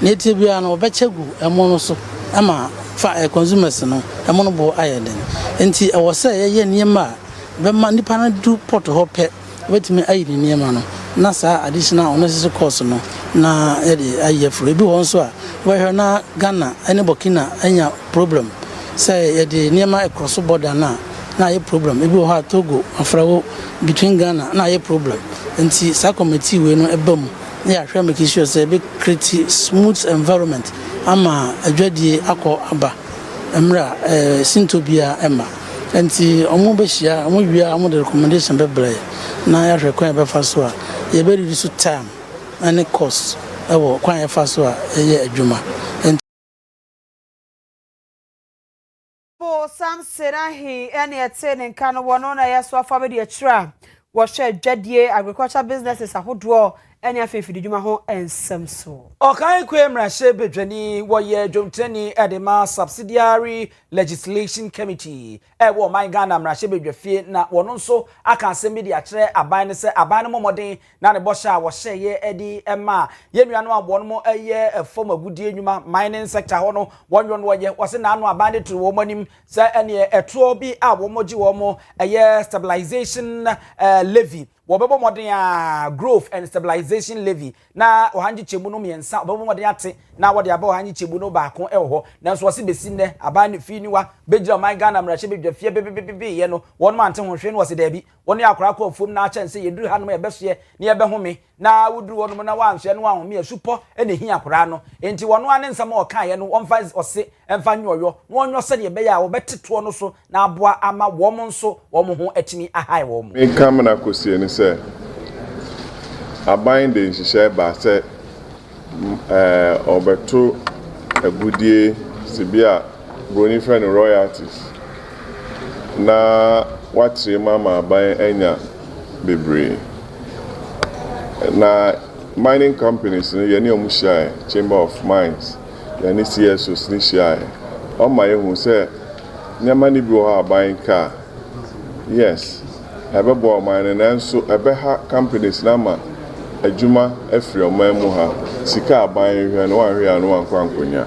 na etie bia no obechegu emo no so ama fa consumers no emo no bo ayeden enti e wo say ye niema be ma nipa na du port ho pe wetimi ayini niema no na sa additional unnecessary cost no na aye for ebi won so a we na Ghana ene Burkina anya problem say ye de niema across border na aye problem ebi wo ha Togo afrawo between Ghana na aye problem nti sa committee we no ebam na ya hwe make sure say be create smooth environment ama adwadie akọ aba emra sintobia ema nti omo be hia omo wia omo de recommendation be bre na ya hwe kwan be fa so a ye be reduce time and cost ewo kwan ye fa so a ye adwuma bo Samson ahe ene ete nka no wono na yeso afa be de tra wo hwe adwadie agriculture businesses ahodo ene afefidi dwuma ho ensem so okan kwemra shebedwani wo ye dwomtani edema subsidiary legislation committee wo man Ghana mra shebedwafie na wono nso aka asem bi akere aban ne se aban ne momoden na ne bosha wo hye ye edi ema ye nuano abo no mo eye efom agudie nwuma mining sector ho no wonyo no ye wo se na anu aban ne tru wo manim se ene eto bi a wo moji wo mo eye stabilization levy bebo modern growth and stabilization levy na ohanji chemu no miensa bebo modern ate na wode aba ohanji chemu no ba ko ewo nanso wose besi ne aba ne fi niwa begira man Ghana mrahye bedwafie bebebebe ye no won ma ante honhwe no wose da bi won ya akora ko fom na acha nse yeduru hanom ye behye ne ye behome na wuduru wonum na wanhwe no ahome asupo ene hi akora no enti wono ane nsam o kan ye no wonfa ose emfa nyoyo wonyo se de be ya wo beteto no so na aboa ama wom nso wom ho atimi ahai wom me kam na kosie ni se aban de nhihye ba se obeto agudie sibia broni friend royalties na watri mama aban enya bebre na mining companies no ye ni omuhia chamber of mines ye ni CSOs ni hia o ma ye hu se nyama ni bi wo aban ka yes ebe bo mine na nso ebe ha companies na ma adwuma afri omamu ha sika aban hwe no anhwe anu ankwankonya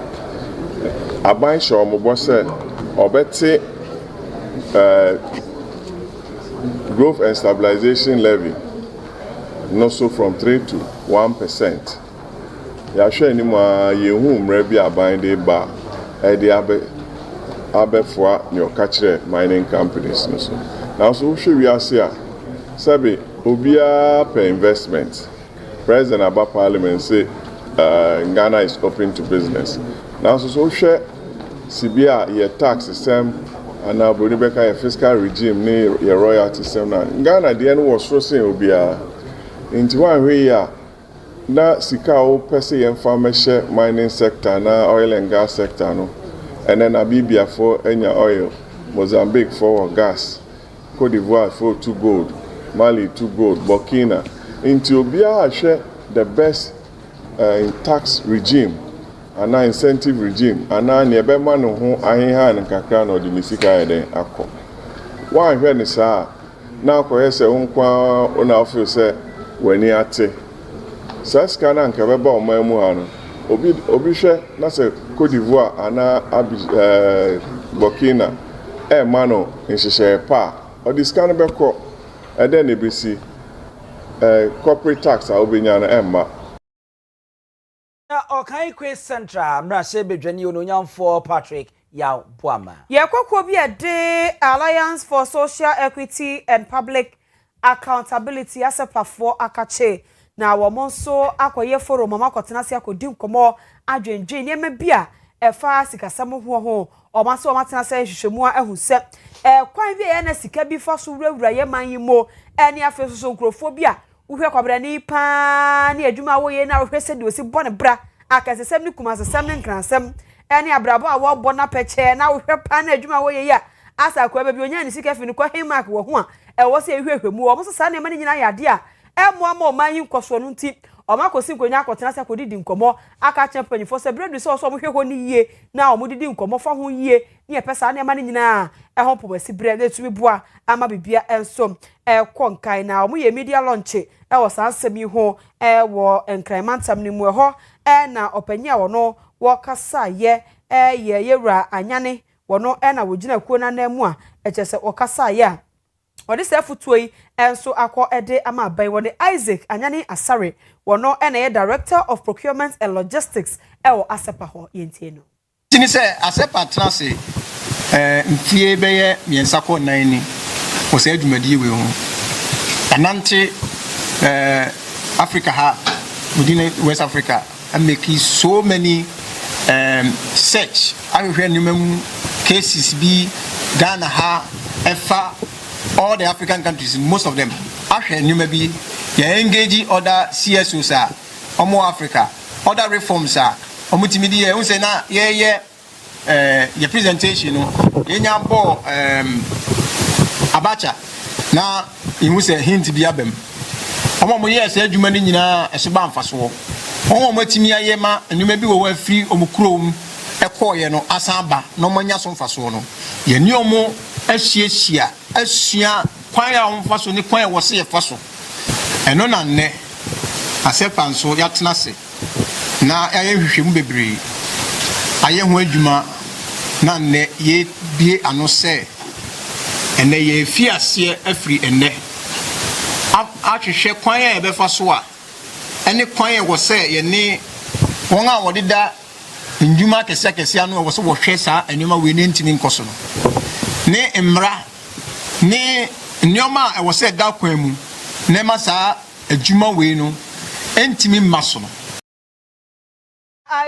aban show mo bo se obete growth and stabilization levy no so from 3 to 1%. Ya hwe ni ma ye hu mra bi aban de ba e de abefua ne okachire mining companies no so now so hwe wi ase a sabe obia per investment president aba parliament say Ghana is open to business now so hwe sibia ye tax system and aboni beka ye fiscal regime ni ye royalty system na Ghana de no was so say obia inti wan hwe ya na sika o pese ye mfamehye mining sector na oil and gas sector no and then Namibia for enya oil, Mozambique for gas, Cote d'Ivoire for 2 gold, Mali 2 gold, Burkina. Into Obia share the best in tax regime and incentive regime and now nearby man who ahiha and kakran or the misika eden akọ. Why when is now ko say unkwa ona feel say weni ate. Saska na nka beba o mamu ha no. Obi hwe na se Cote d'Ivoire ana Burkina mano nhihye pa o discount be ko eden e bisi corporate tax a obenya na emma na okai kwe central mrahye bedwani ononyamfo Patrick Yaw Boama Yekoko bi ade Alliance for Social Equity and Public Accountability asepafo akache na womonso akoye forum makotena se akodi nkomo adwendwe niema bia efa sikasam ho omaso omatena se hwehwemu ahuse kwan bi ye na sika bi fa so wurawura ye man yimo eni afeso so nkrofo bia uhwe kwabrani pa ni adwuma wo ye na uhwe se de osi bone bra akasesem ni kumasesem ni nkransem eni abrabo a wo bona peche na uhwe pa na adwuma wo ye ya asa kwa ba bi onya ni sika fi ni kwa hemark wo ho a wo se ehwehwemu wo so sa na ma ni nyina yade a emo man yin kwaso no nti omakosi nkonya akotena se kodidi nkomo aka champanyfo se bredu se oso mo hwehwo ni yie na omudidi nkomo fa ho yie ne epesa na ema ni nyina ho pobasi bredu etumi boa ama bibia enso konkai na omo ye media launch wo sansemi ho wo enkranmantam ni mu ho na opanya wo no wo kasa ye ye yewura anyane wo no na wogina kuo na namu a echese wo kasa ye Odi se futuoi enso akọ ede ama abai woni Isaac Anyani Asare wono ene Director of Procurement and Logistics ewo Asepa ho yentie no. Tini se Asepa transe mfie beye miensa ko nan ni o se adwumadi we ho. Anante Africa ha within West Africa and making so many search ahwehwe numem cases bi Ghana ha efa all the African countries, most of them, maybe they engage other CSOs, Omo Africa, other reforms, Omutimedia, who say na your presentation, Yenyambo Abacha, na you say hint be abem. Omo yes, you many na a suban faso. Omo Motimia Yema, and you may be over free Omukrum, a coyano, Asamba, no mania son fasono. Yenyomo. Asia kwan ya onfaso ni kwan wo se ye faso eno na ne Asepa nso ya tena se na aye hwehwemu bebre aye ho adwuma na ne ye bie ano se ene ye fiase afri ene ahwehwe kwan a ebefa so a ene kwan e wo se ye ne won a wo deda ndwuma kese anu wo so wo hwe saa enwuma we ne ntimi nkoso no ne mmra ne nyoma e wo se da kwan mu ne ma saa adwuma we no entimi maso no.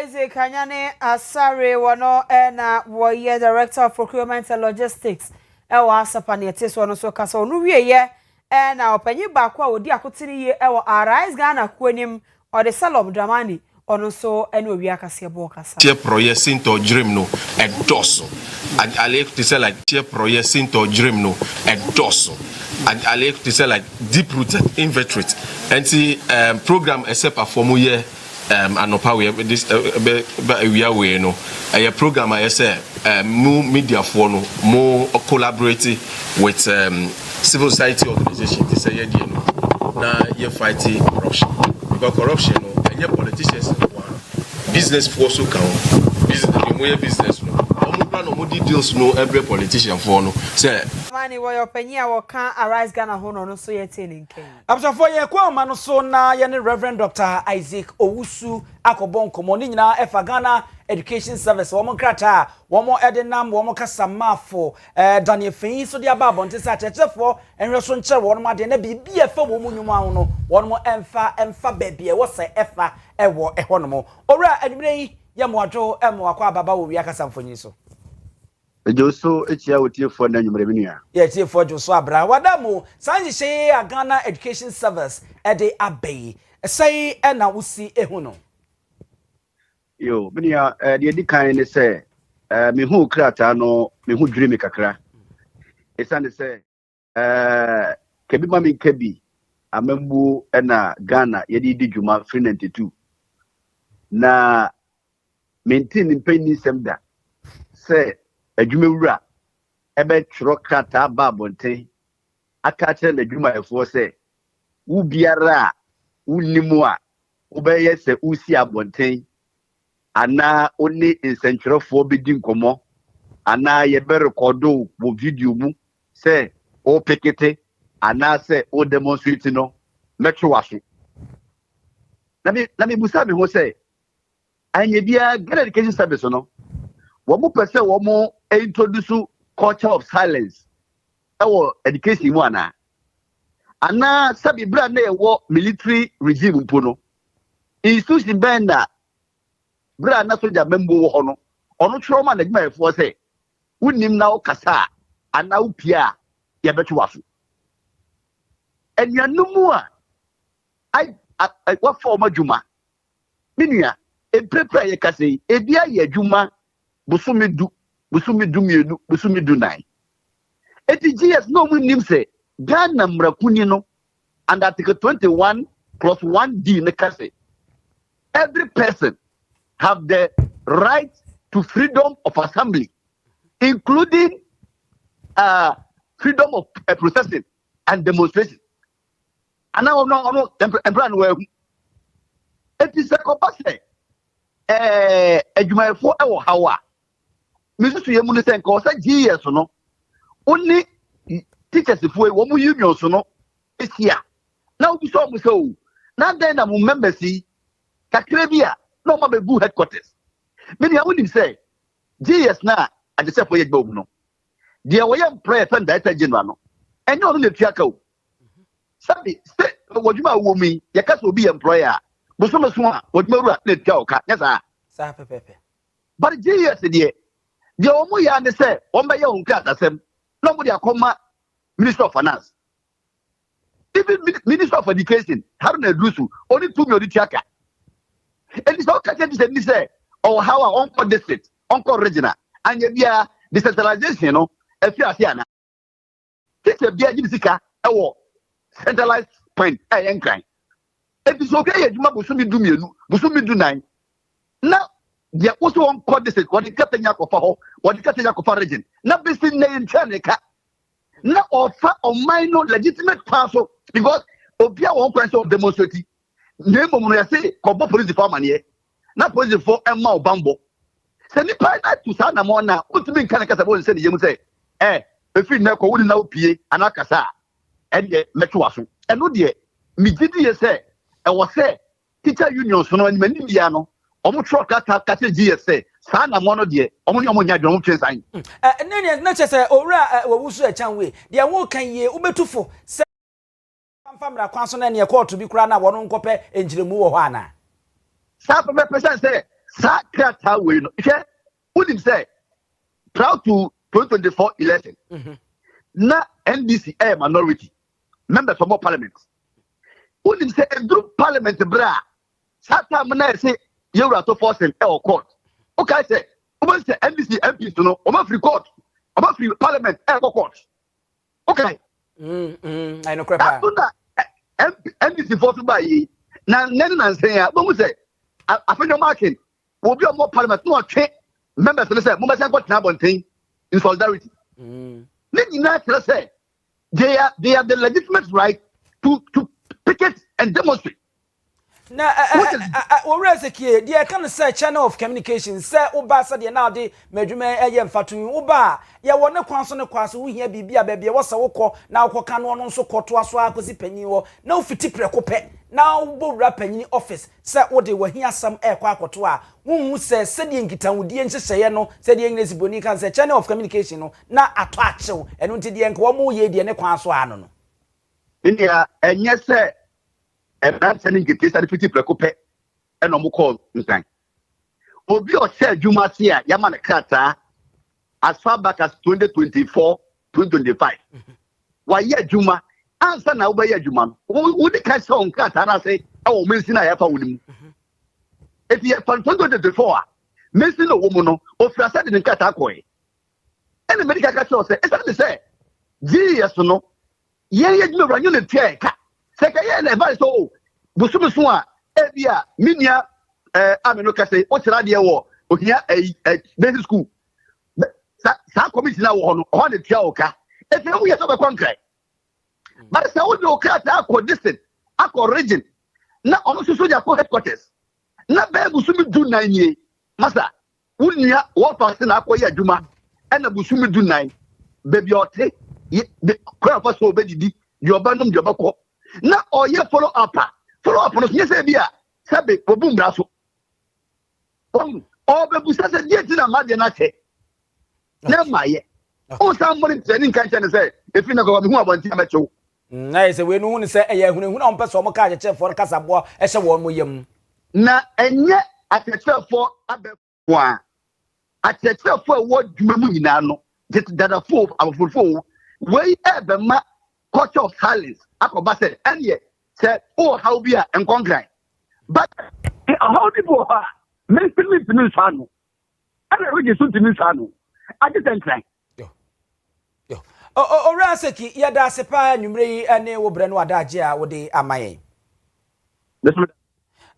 Isaac Anyane Asare wono na woye Director of Procurement and Logistics ewa asapa ne ete so no so kasa onu wieye na opanyi ba kwa odi akotiri ye ewa Arise Ghana kwanim o de Salom Dramani ono so ene Owia Kaseɛ bo kasa tie proye sinto dream no endoso ale to say like tie proye sinto dream no endoso ale to say like deep rooted inveterate and program except perform ye anopa we this we are we no a program I say more media for no more collaborating with civil society organization to say no na you fighting corruption because corruption no and your politicians business force so count business no no details no every politician for no say mani wo yo panyia wo kan Arise Ghana ho no so ye tin nken absafo ye kwa ma no so na ye ne Reverend Dr. Isaac Owusu akobon komo ni nyina efa Ghana Education Service wo mo krata wo mo edenam wo mo kasamafo Daniel Feyi so dia ba bonte sa chechefo enwe so nche wo no ma de na bibi efa wo mo nwuma ho no wo mo emfa bebie wo se efa ewo eho no mo owura adimire yi ye mo adwo emo akwa ababa wo Owia Kasamfonyi so Joso echia otiefo na nwumre binua. Ye tiefo Joso abra wadamu sanji she Ghana Education Service ede abai. Sai na usi ehu no. Yo, binua de di kan ne se me hu krata no me hu dwiri me kakra. Esane se kebi ma me kebi amambu na Ghana ye di dwuma 392. Na maintain penny semda. Se adwumawura ebe twro krata ba bonten aka kire na adwuma efo se wo biara unimu a wo be ye se usi abonten ana oni nsentwerefo be di nkomo ana ye be recordo wo video mu se o pekete ana se o demonstrate no metwe waso na mi busa me ho se anye bia Ghana Education Service no womo pese womo introduce culture of silence ewo education mu ana sabi bra na ewo military regime mpo no institution benda bra na soja membo wo ho no ono tworo ma na gima efo se unim na okasa ana upia ya betu waso enyanumu a ai wa forma juma minia prepare ye kase ebia ye juma busumi du mienu busumi du nine eti GS no mu nim se Ghana mrakuni no and article 21 plus 1D ne kase every person have the right to freedom of assembly including freedom of protesting and demonstration and now no employer we eti se ko pase adwumayefo ewo hawa Mrs. Yemuni said, "Cause GS no only teachers if we woman union so no it's here. Now we saw so now then I'm member see Kakrevia no ma be headquarters. Many I wouldn't say GS na I just say for your no. Dear way prayer and director general no. And you only fiako. Sabi say what you ma woman your case will be employer. But some what you let go. Yes, sir. But GS dear. The omo ya ne say omba ya unka asem no mo dia koma Minister of Finance even Minister of Education Haruna Dusu only 2 million tiaka and it's all catch say oh how on district on regional and ya decentralization no efi asiana teacher bia jibisika ewo centralized point enkran if it's okay ya juma busumi du mienu busumi du nine now dia also on call this what the Katanya Kofa ho what the Katanya Kofa region na bisi na interneka na offer on minor legitimate parcel because obia one question of demonstrate name mo ya say kobo police for manie na police for emma obambo se ni pa na to sa na mo na utimi nkan kasa bo se yemu say efi na ko wudi na opie anakasa e de metwa so eno de gidi ye say e was say teacher unions no ni mani bia no omo tro kata GS say sa na mo no de omo ni omo nya dwom twensan na chese owura wawusu e chanwe de wo kan ye ubetufo se famra kwanso na ne court bi kura na wono nkopɛ enjiremu wo ho ana sa pe person say sa kata we no hwe unim say proud to 2024 election na NDC minority members of parliament unim say endru parliament bra sa time na say you are to force in court okay say we say NDC MPs no o free court o free parliament court okay I know crap NDC for to buy na nan say ya we say afenyo marking will be more parliament no twe members say mo say court na bonten in solidarity say they have the legitimate right to picket and demonstrate. Na Orezekie, the kind of say channel of communication, say Oba said now the Medjume Ayem Fatu Oba, ya one kwanso ne kwaso wo hia bibia baby wasa wokɔ na wokɔka no no nso kɔto aso akosi panyin wo na ofiti prekope na wo bowra panyin office sɛ wo de wo hia sam ekɔ akɔto a wonhu sɛ sɛde nkitanwodie nhyehyɛye no sɛde English boni kan sɛ channel of communication no na ato akyew ɛno nti de nka wo mo ye de ne kwanso ano no ndia enye sɛ brand selling get this certificate prekope and omo call nsan obi o say adwuma se a yama ne krata as far back as 2024 2025 why adwuma ansa na wo ba adwuma wo de ka se on krata na say e wo mensi na ya fa wonimu if you from 2024 mensi no wo mu no o fra say de krata akoe ene medical ka say e say GS no ye adwuma bra nyo ne tia ka sekaya na ba so busubusu a ebia minia ameno kase o tira de wo ohia basic school sa committee na wo no ho na tia oka efe wo ye so be konkre but say wo do oka ta akọ district akọ region na ono so ja ko headquarters na be busumi du nan ye masa wunia wo pass na akọ ye adwuma na busumi du nan be bi ote kwa fa so be didi yo ba nom yo ba ko na oye follow up no nyese bia sabe obum braso o be busa se die ti na ma de na che na maye o sa mo ni training kan chen se e fi na ko me hu abonti amecho na ese we no hu ni se eye hu na on pese o mo ka che for kasabo e hye wo mo yam na enye atechefo abefo a atechefo wo dwuma mu nyina no dada fo abofofo we e be ma culture of silence akoba said and said oh how be a encounter but how people are making me to sanu and I really suit me sanu I didn't try yo Oraseki yada sepa nwumre yi ene wo bre no adaje a wo de amaye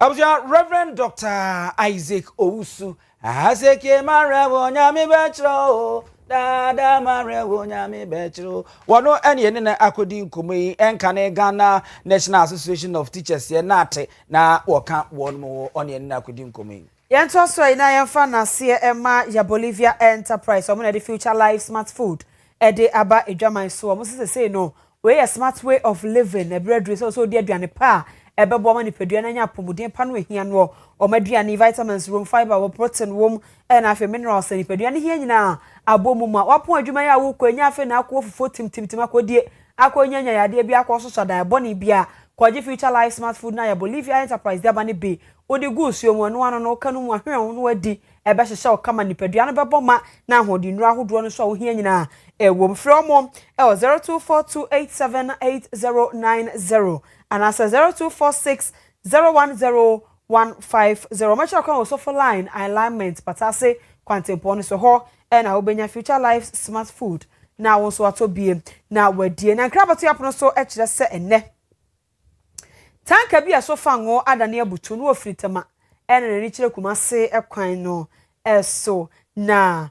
Reverend Dr. Isaac Owusu Aseke marewo nyame betro dada marewo nyame betro wono ene ne akodi nkomi enkane Ghana National Association of Teachers ye nate na woka won mo one ne akodi nkomi yento so ina yemfa na se ema ya Bolivia Enterprise omo na the Future Life Smart Food ede aba edwaman so omo se no we a smart way of living e bread so de aduane pa ebebo ma nipadua na nya pomuden pa no ehia no o maduane vitamins room fiber wo protein wom na afi minerals nipadua ne hia nyina abomu ma wapon adwuma ya wo kwanya afi na akọ fufo timtimtim akodie akonya nya yade bi akọ so sodan boni bia kwaje Future Life Smart Food na ya Bolivia Enterprise de aba ne be odi gusuo mu no ano no kanu mu ahwen no wadi ebe hyehye o kama nipadua no bebo ma na ahodi nuru ahodo no so wo hia nyina wom from 0242878090 and answer 0246010150 match account also for line alignment patase kwantempo no so ho and I obenya Future Life Smart Food na won so atobie na wadie na nkrabato yapono so e kire se enne tanka bia so fango adane abutu no ofritama ene ne kire kumase ekwan no eso na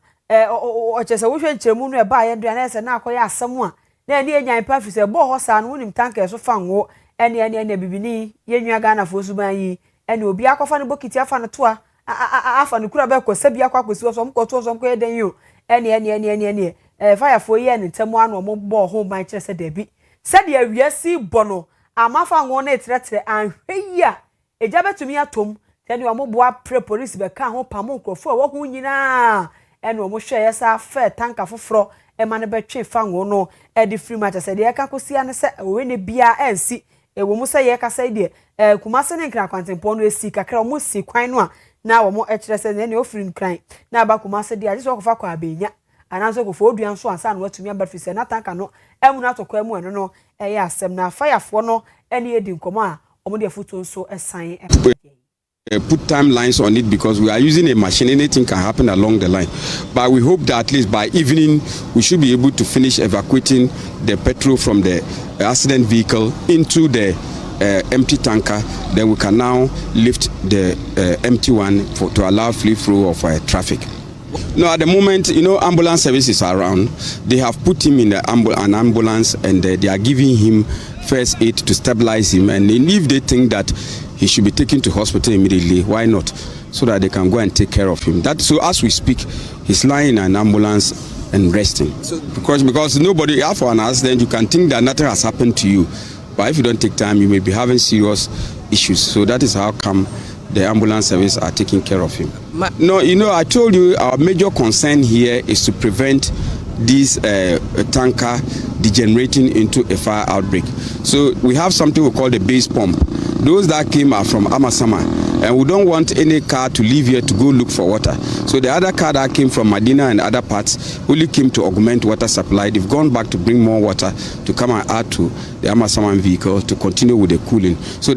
o chese wo hwe nkyeremu no e ba ye duane ese na akoya asem a na ene enyan pa fise bo ho sa no wonim tanka so fango ene bibini yenwa Ghana fo suban yi ene obi akofa no bokiti afa no to afa no kura be ko sabi akwakosi so mko to so mko eden yo ene fire fo ye ne ntemu ano mo bo ho ban kire se da bi se de awiasi bo no amafa ngo na etrɛtrɛ anhwe yi a eja betumi atom tani omo boa pre police be ka ho pam nkrofo a wo ho nyina ene omo hwɛ yesa fa tanka foforo ema ne betwe fa ngo no e di free match se de ka kosia ne se we ne bia ensi ewo mu se ye ka sai de kumase ne nkra kwantempo no esi kakra omo si kwan no a na omo ekyerɛ se ne ofiri nkran na ba kumase de agye so kofa kwa abenya ananso kofo oduan so ansa na watumi abafise na tanka no emu na tokwa emu eno no eye asem na firefo no ene edi nkomo a omo de foto nso esan put timelines on it because we are using a machine. Anything can happen along the line, but we hope that at least by evening we should be able to finish evacuating the petrol from the accident vehicle into the empty tanker. Then we can now lift the empty one to allow free flow of traffic. No, at the moment, ambulance services are around. They have put him in an ambulance and they are giving him first aid to stabilize him. And if they think that he should be taken to hospital immediately, why not? So that they can go and take care of him. So as we speak, he's lying in an ambulance and resting. Because nobody, after an accident, you can think that nothing has happened to you. But if you don't take time, you may be having serious issues. So that is how come the ambulance service are taking care of him. No, I told you our major concern here is to prevent this tanker degenerating into a fire outbreak. So we have something we call the base pump. Those that came are from Amasama, and we don't want any car to leave here to go look for water. So the other car that came from Medina and other parts only came to augment water supply. They've gone back to bring more water to come and add to the Amasama vehicle to continue with the cooling. So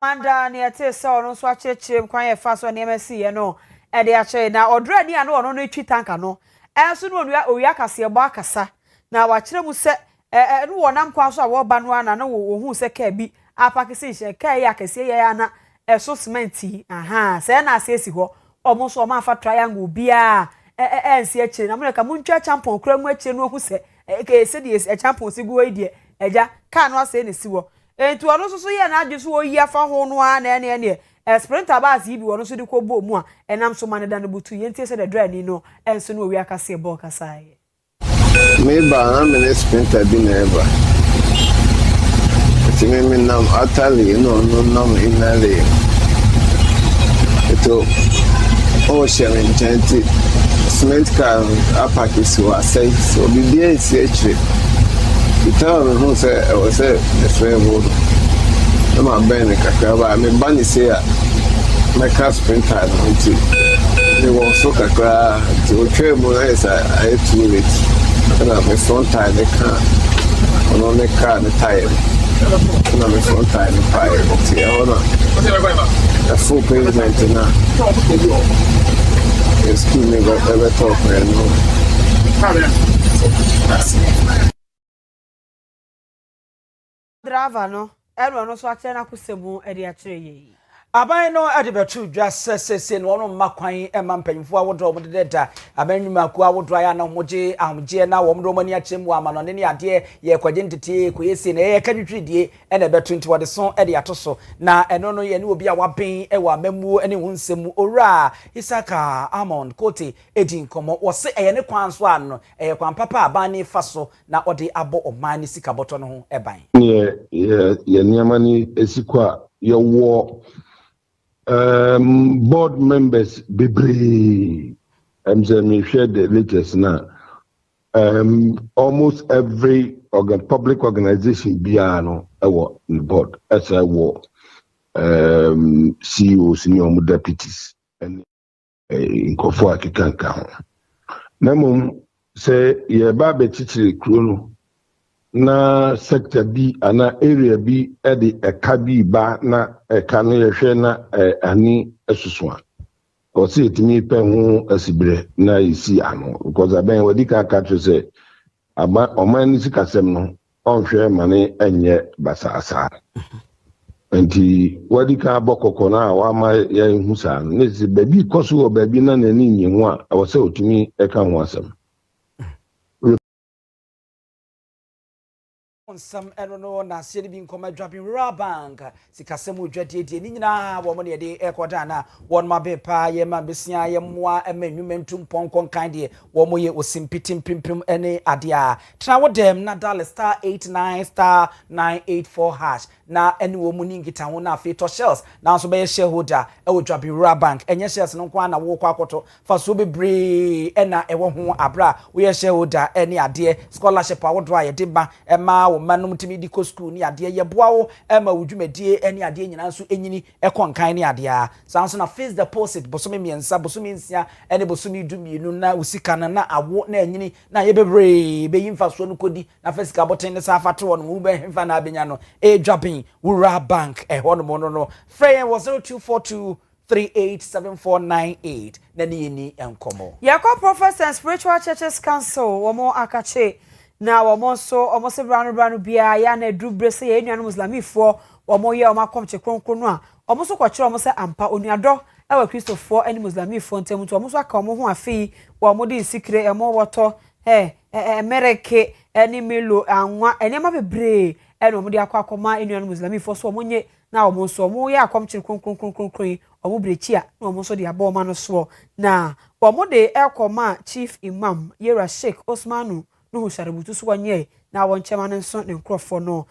Manda ni ate so no so achechim kwan ye fa so ne emesi ye no e de ache na odra ni ano no no twi tanka no enso no Owia Kaseɛ bo akasa na wa kire mu se no wonam kwa so a wo ba no ana na wo hu se ka bi apakisi hye ka ye Kaseɛ ye ana eso cementi se na asesi ho omo so ma fa triangle bia ensi akire na mo ka mu ntwa champon kura mu akire no hu se ke se de champon sigu oi de eja ka no ase ne siwo entu ono so ye na age so oyi afa ho no a na ene sprinter bus yi bi ono so de ko bo mu a enam so mane da no butu ye ntie se de dra ni no enso no Owia Kaseɛ bo kasaye me ba na me sprinter bi na eba ti me nam atali no nam inale eto o sharing gente cement car apaki so asai so bi dia isi eche tell me who say I was say the friend would I'm been kakaba I mean bunny say my car sprinter until they were so kakra to train more as I too late and my front tire the car on the car the tire and my front tire the fire see a full pavement now excuse me but ever talk Drava no ero no so akyere na kusemu e de akyere yi aban no ade betu dwa sesese no no makwan ema mpanyimfo awodo mo de da aban nyumaku awodo ya na moje ahomje na wo mdo mani akyem wa amano ne ade ye kwaje ntete koyesi na ye kadwitwidie ene betu nti wode so e de atoso na eno no ye ne obi a waben e wa mamu ene hunsemu owura Isaka Amon Kote edin komo wo se eye ne kwan so ano eye kwan papa aban ne faso na ode abo oman ne sika boto no ho eban ye niama ni esikwa ye wo board members Bibri me share the latest now. Almost every public organization biano in the board as I war CEOs senior deputies and in Kofo Akikanka. Namum say ye babe chichiri krono na sector B ana area B edi eka bi ba na eka no yehwe na ani esusua o se etimi pe hu asibire na isi ano because aben wadi ka tro se aba oman ni sikasem no onhwe mane enye basasa enti wadi ka bokoko na wa ma ye hu sa ne se baby koso baby na nani nyihu a wo se otimi eka hu asem Some no na seri bi nkoma dropping rural bank sikasem odwadie ni nyina wo mo ne de ekoda na won ma be pa ye ma besia ye moa emanwumentum ponkon kan de wo mo ye osimpitim pimpim ene ade a tena wo dem na dial star 89 star 984 hash na ene wo mu ni ngita ho na afi to shells na so be ye shareholder e wo dropping rural bank enye shares no kwa na wo kwa akoto fa so bebre ena e wo ho abra wo ye shareholder ene ade scholarship awodo a ye de ba ema wo manum timi di ko school ni ade ye boa wo ema wudwumadie ene ade nyina nso enyini ekonkan ni ade a sanso na fixed deposit bosomi miensa bosomi nsia ene bosomi dumienu na usika na awo na enyini na ye bebre be yimfa so no kodi na fisika boten ne sa fato wo no be hemfa na abenya no e dropping wura bank e ho no no frey was 0242 387498 na ni enkomo Yakov Prophets and Spiritual Churches Council womo akache na womo so omo se branu bia ya na edu brese ye nuanu muslimifo womo ye omo akomche kronkron no a omo so kwakire omo se ampa onuado ewa kristofo ani muslimifo ntem to omo so aka omo ho afi womo di sikire emo woto mereke ani milo anwa enema bebre ene omo di akwa enuanu muslimifo so omo nye na omo so omo ye akomche kronkron omo brechi a na omo so di aba omo no so na omo de ekoma chief imam Yera Sheikh Osmanu no sharabutu so wanye na won chema no so ne nkrofo no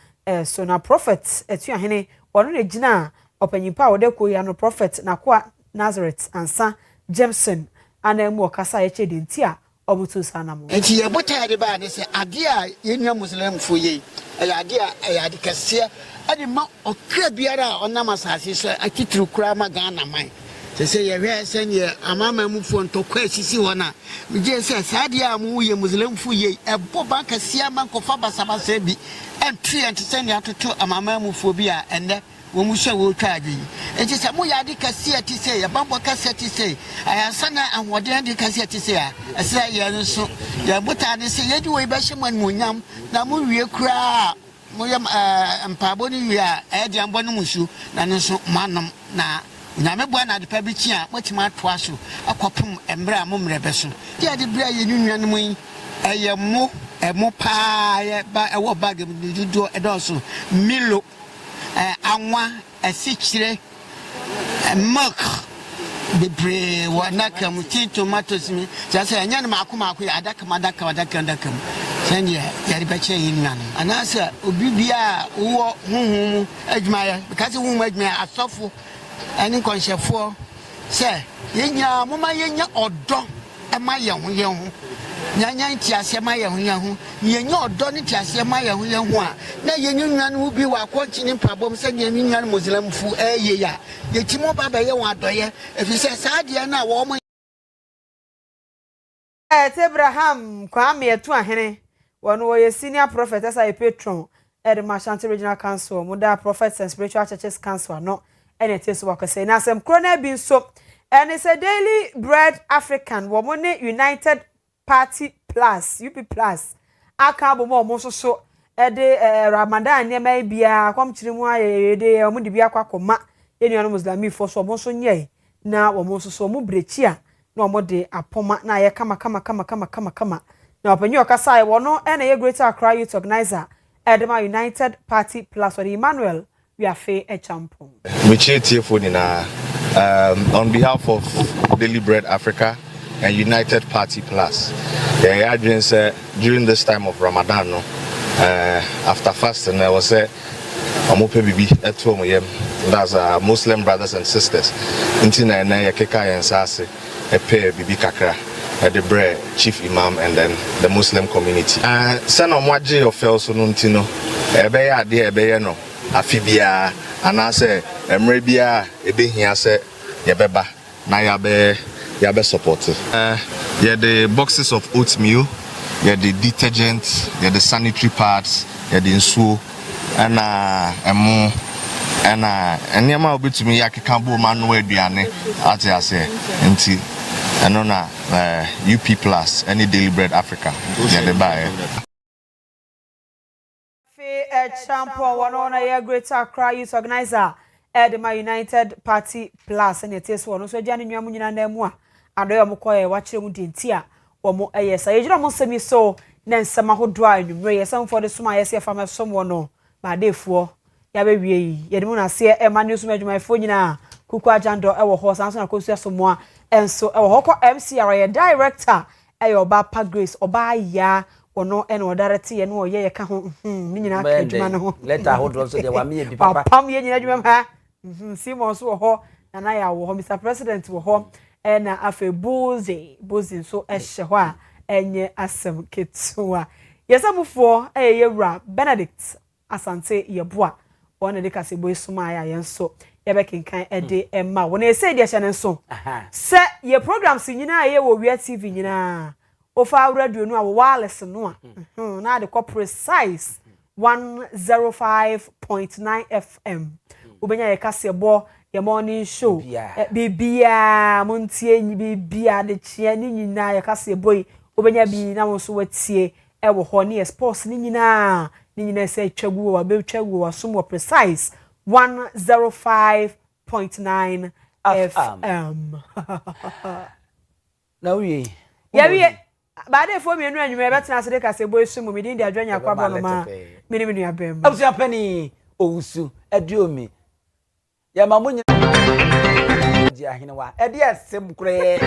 so na prophet etuahene wono ne gina opanyimpa wode koya no prophet na kwa Nazareth ansa Jameson anamu okasa ye chede ntia omutu sana mo enti ye bota de ba ne se ade a yenua muslim fo ye ade a ade kase ade ma okra biara onam asase so akitru kura ma Ghana man se ye hwe se ne amama mu fo ntokwa asisi wona je se sade a mu ye muslim fo ye ebo ba kase ama kofa basabasa bi entri ente ne atoto amama mu fo bi a enne wo mu hwe wo twa adwi enti se mu ya de kase ati se ye bambo kase ati se ayansa na ahode de kase ati se a ese ye nso ye buta ne se ye di wo be hye mu nyam na mu wie kura moyam mpabo ni wi a edi ambo no musu na nso manam na nyame boa na de pa bi chi a motima toa so akopum emre a momre beso dia de bra ye nunwan mu eye mo emo pa ye ba ewo bag mi dudu edoso milo anwa asichire milk bebre wana kam ti tomatoes mi jase anya na makomako ya adaka senya yari bache yinwan anasa obibia wo huhum adwuma because huhum adwuma asofo ani konshefo se yenya moma yenya odo ema ye ho nyanya ntiase ma ye ho yenya odo ne tiase ma ye ho a na yenyunwan wo bi wa kwonchi ne pabom se yenyunwan muslim fu eye ya yetimo baba ye wa doye efise saade na wo mo Abraham Kwame Etuahene wono wo ye senior prophet as a patron at the Mashanti Regional Council Muda Prophets and Spiritual Churches Council no ene teso wakase na sem krona bi nso ene se Daily Bread African wo mo ne United Party Plus UP Plus aka bo mo so de Ramadan ne mai bia kwam kire mu aye de mo de bia kwakoma enuanu muslimifo so mo so nye na wo mo so mo brechi a na mo de apoma na ye kama na opanyi okasa ye wono ene ye Greater Accra Youth Organizer Edema United Party Plus or Emmanuel we are fair a champion. On behalf of Daily Bread Africa and United Party Plus, during this time of Ramadan, after fasting, I was at home. That's Muslim brothers and sisters. Intina na yakeka yansase epe bibi kakra the bread chief imam and then the Muslim community. Sana mwaje ofel so ntino ebe ya de ebe ye no afibia anase emre bia ebe hia se yebeba na yabe support. The boxes of oatmeal, the detergent, the sanitary pads, the nsuo and nyama obetumi yakeka bo manu aduane ate ase nti eno na UP Plus any Daily Bread Africa the buy champion one on a Greater Accra Youth Organizer Edema United Party Plus and it is one so jani nyamu nyina na mu a adoya mkoye wachire mu dentia wo mo yes ayejira mo semi so na nsɛm ahodoɔ a anwummerɛ yɛsɛmfoɔ de som a yɛsɛ yɛfa mɛsom wɔ no baadefoɔ yɛabɛwie yi yɛde mu naseɛ ɛma ne som adwumayɛfoɔ nyinaa kuku agando ɛwɔ hɔ sanso na kɔsua somoa ɛnso ɛwɔ hɔ kɔ MCR yɛ director ɛyɛ ɔba pa Grace ɔba ya wɔno ɛna ɔdarete yɛ no ɔyɛ yɛka ho ne nyinaa ka adwuma no ho letter ahodoɔ so de wa me bi papa pam yɛ nyina adwuma ha Simon so wɔ hɔ na ya wɔ hɔ Mr President wɔ hɔ ɛna afe bozi nso ɛhyɛ hɔ a enye asem ketua yesamufoɔ yewura Benedict Asante yeboa wona de kasebo isuma ya yenso yebekenkan ede emma wona ese de hye nso se ye programs nyina ye wo Owia TV nyina ofa radio no a wireless no a na de precise 105.9 FM ubenya ye kasebo ye morning show bibia montie bibia de chie ni nyina ye kasebo yi obenya bi na won so watie e wo ho ne sports ni nyina se twagu wa be twagu wa so mo precise 105.9 FM na wie ya wie ba de fo mienu anwuma betena ase de kasebo esum mi din de adwanya kwaba no ma mini mini abem abusia pani owusu aduomi ya ma munya ji ahene wa e de asem kure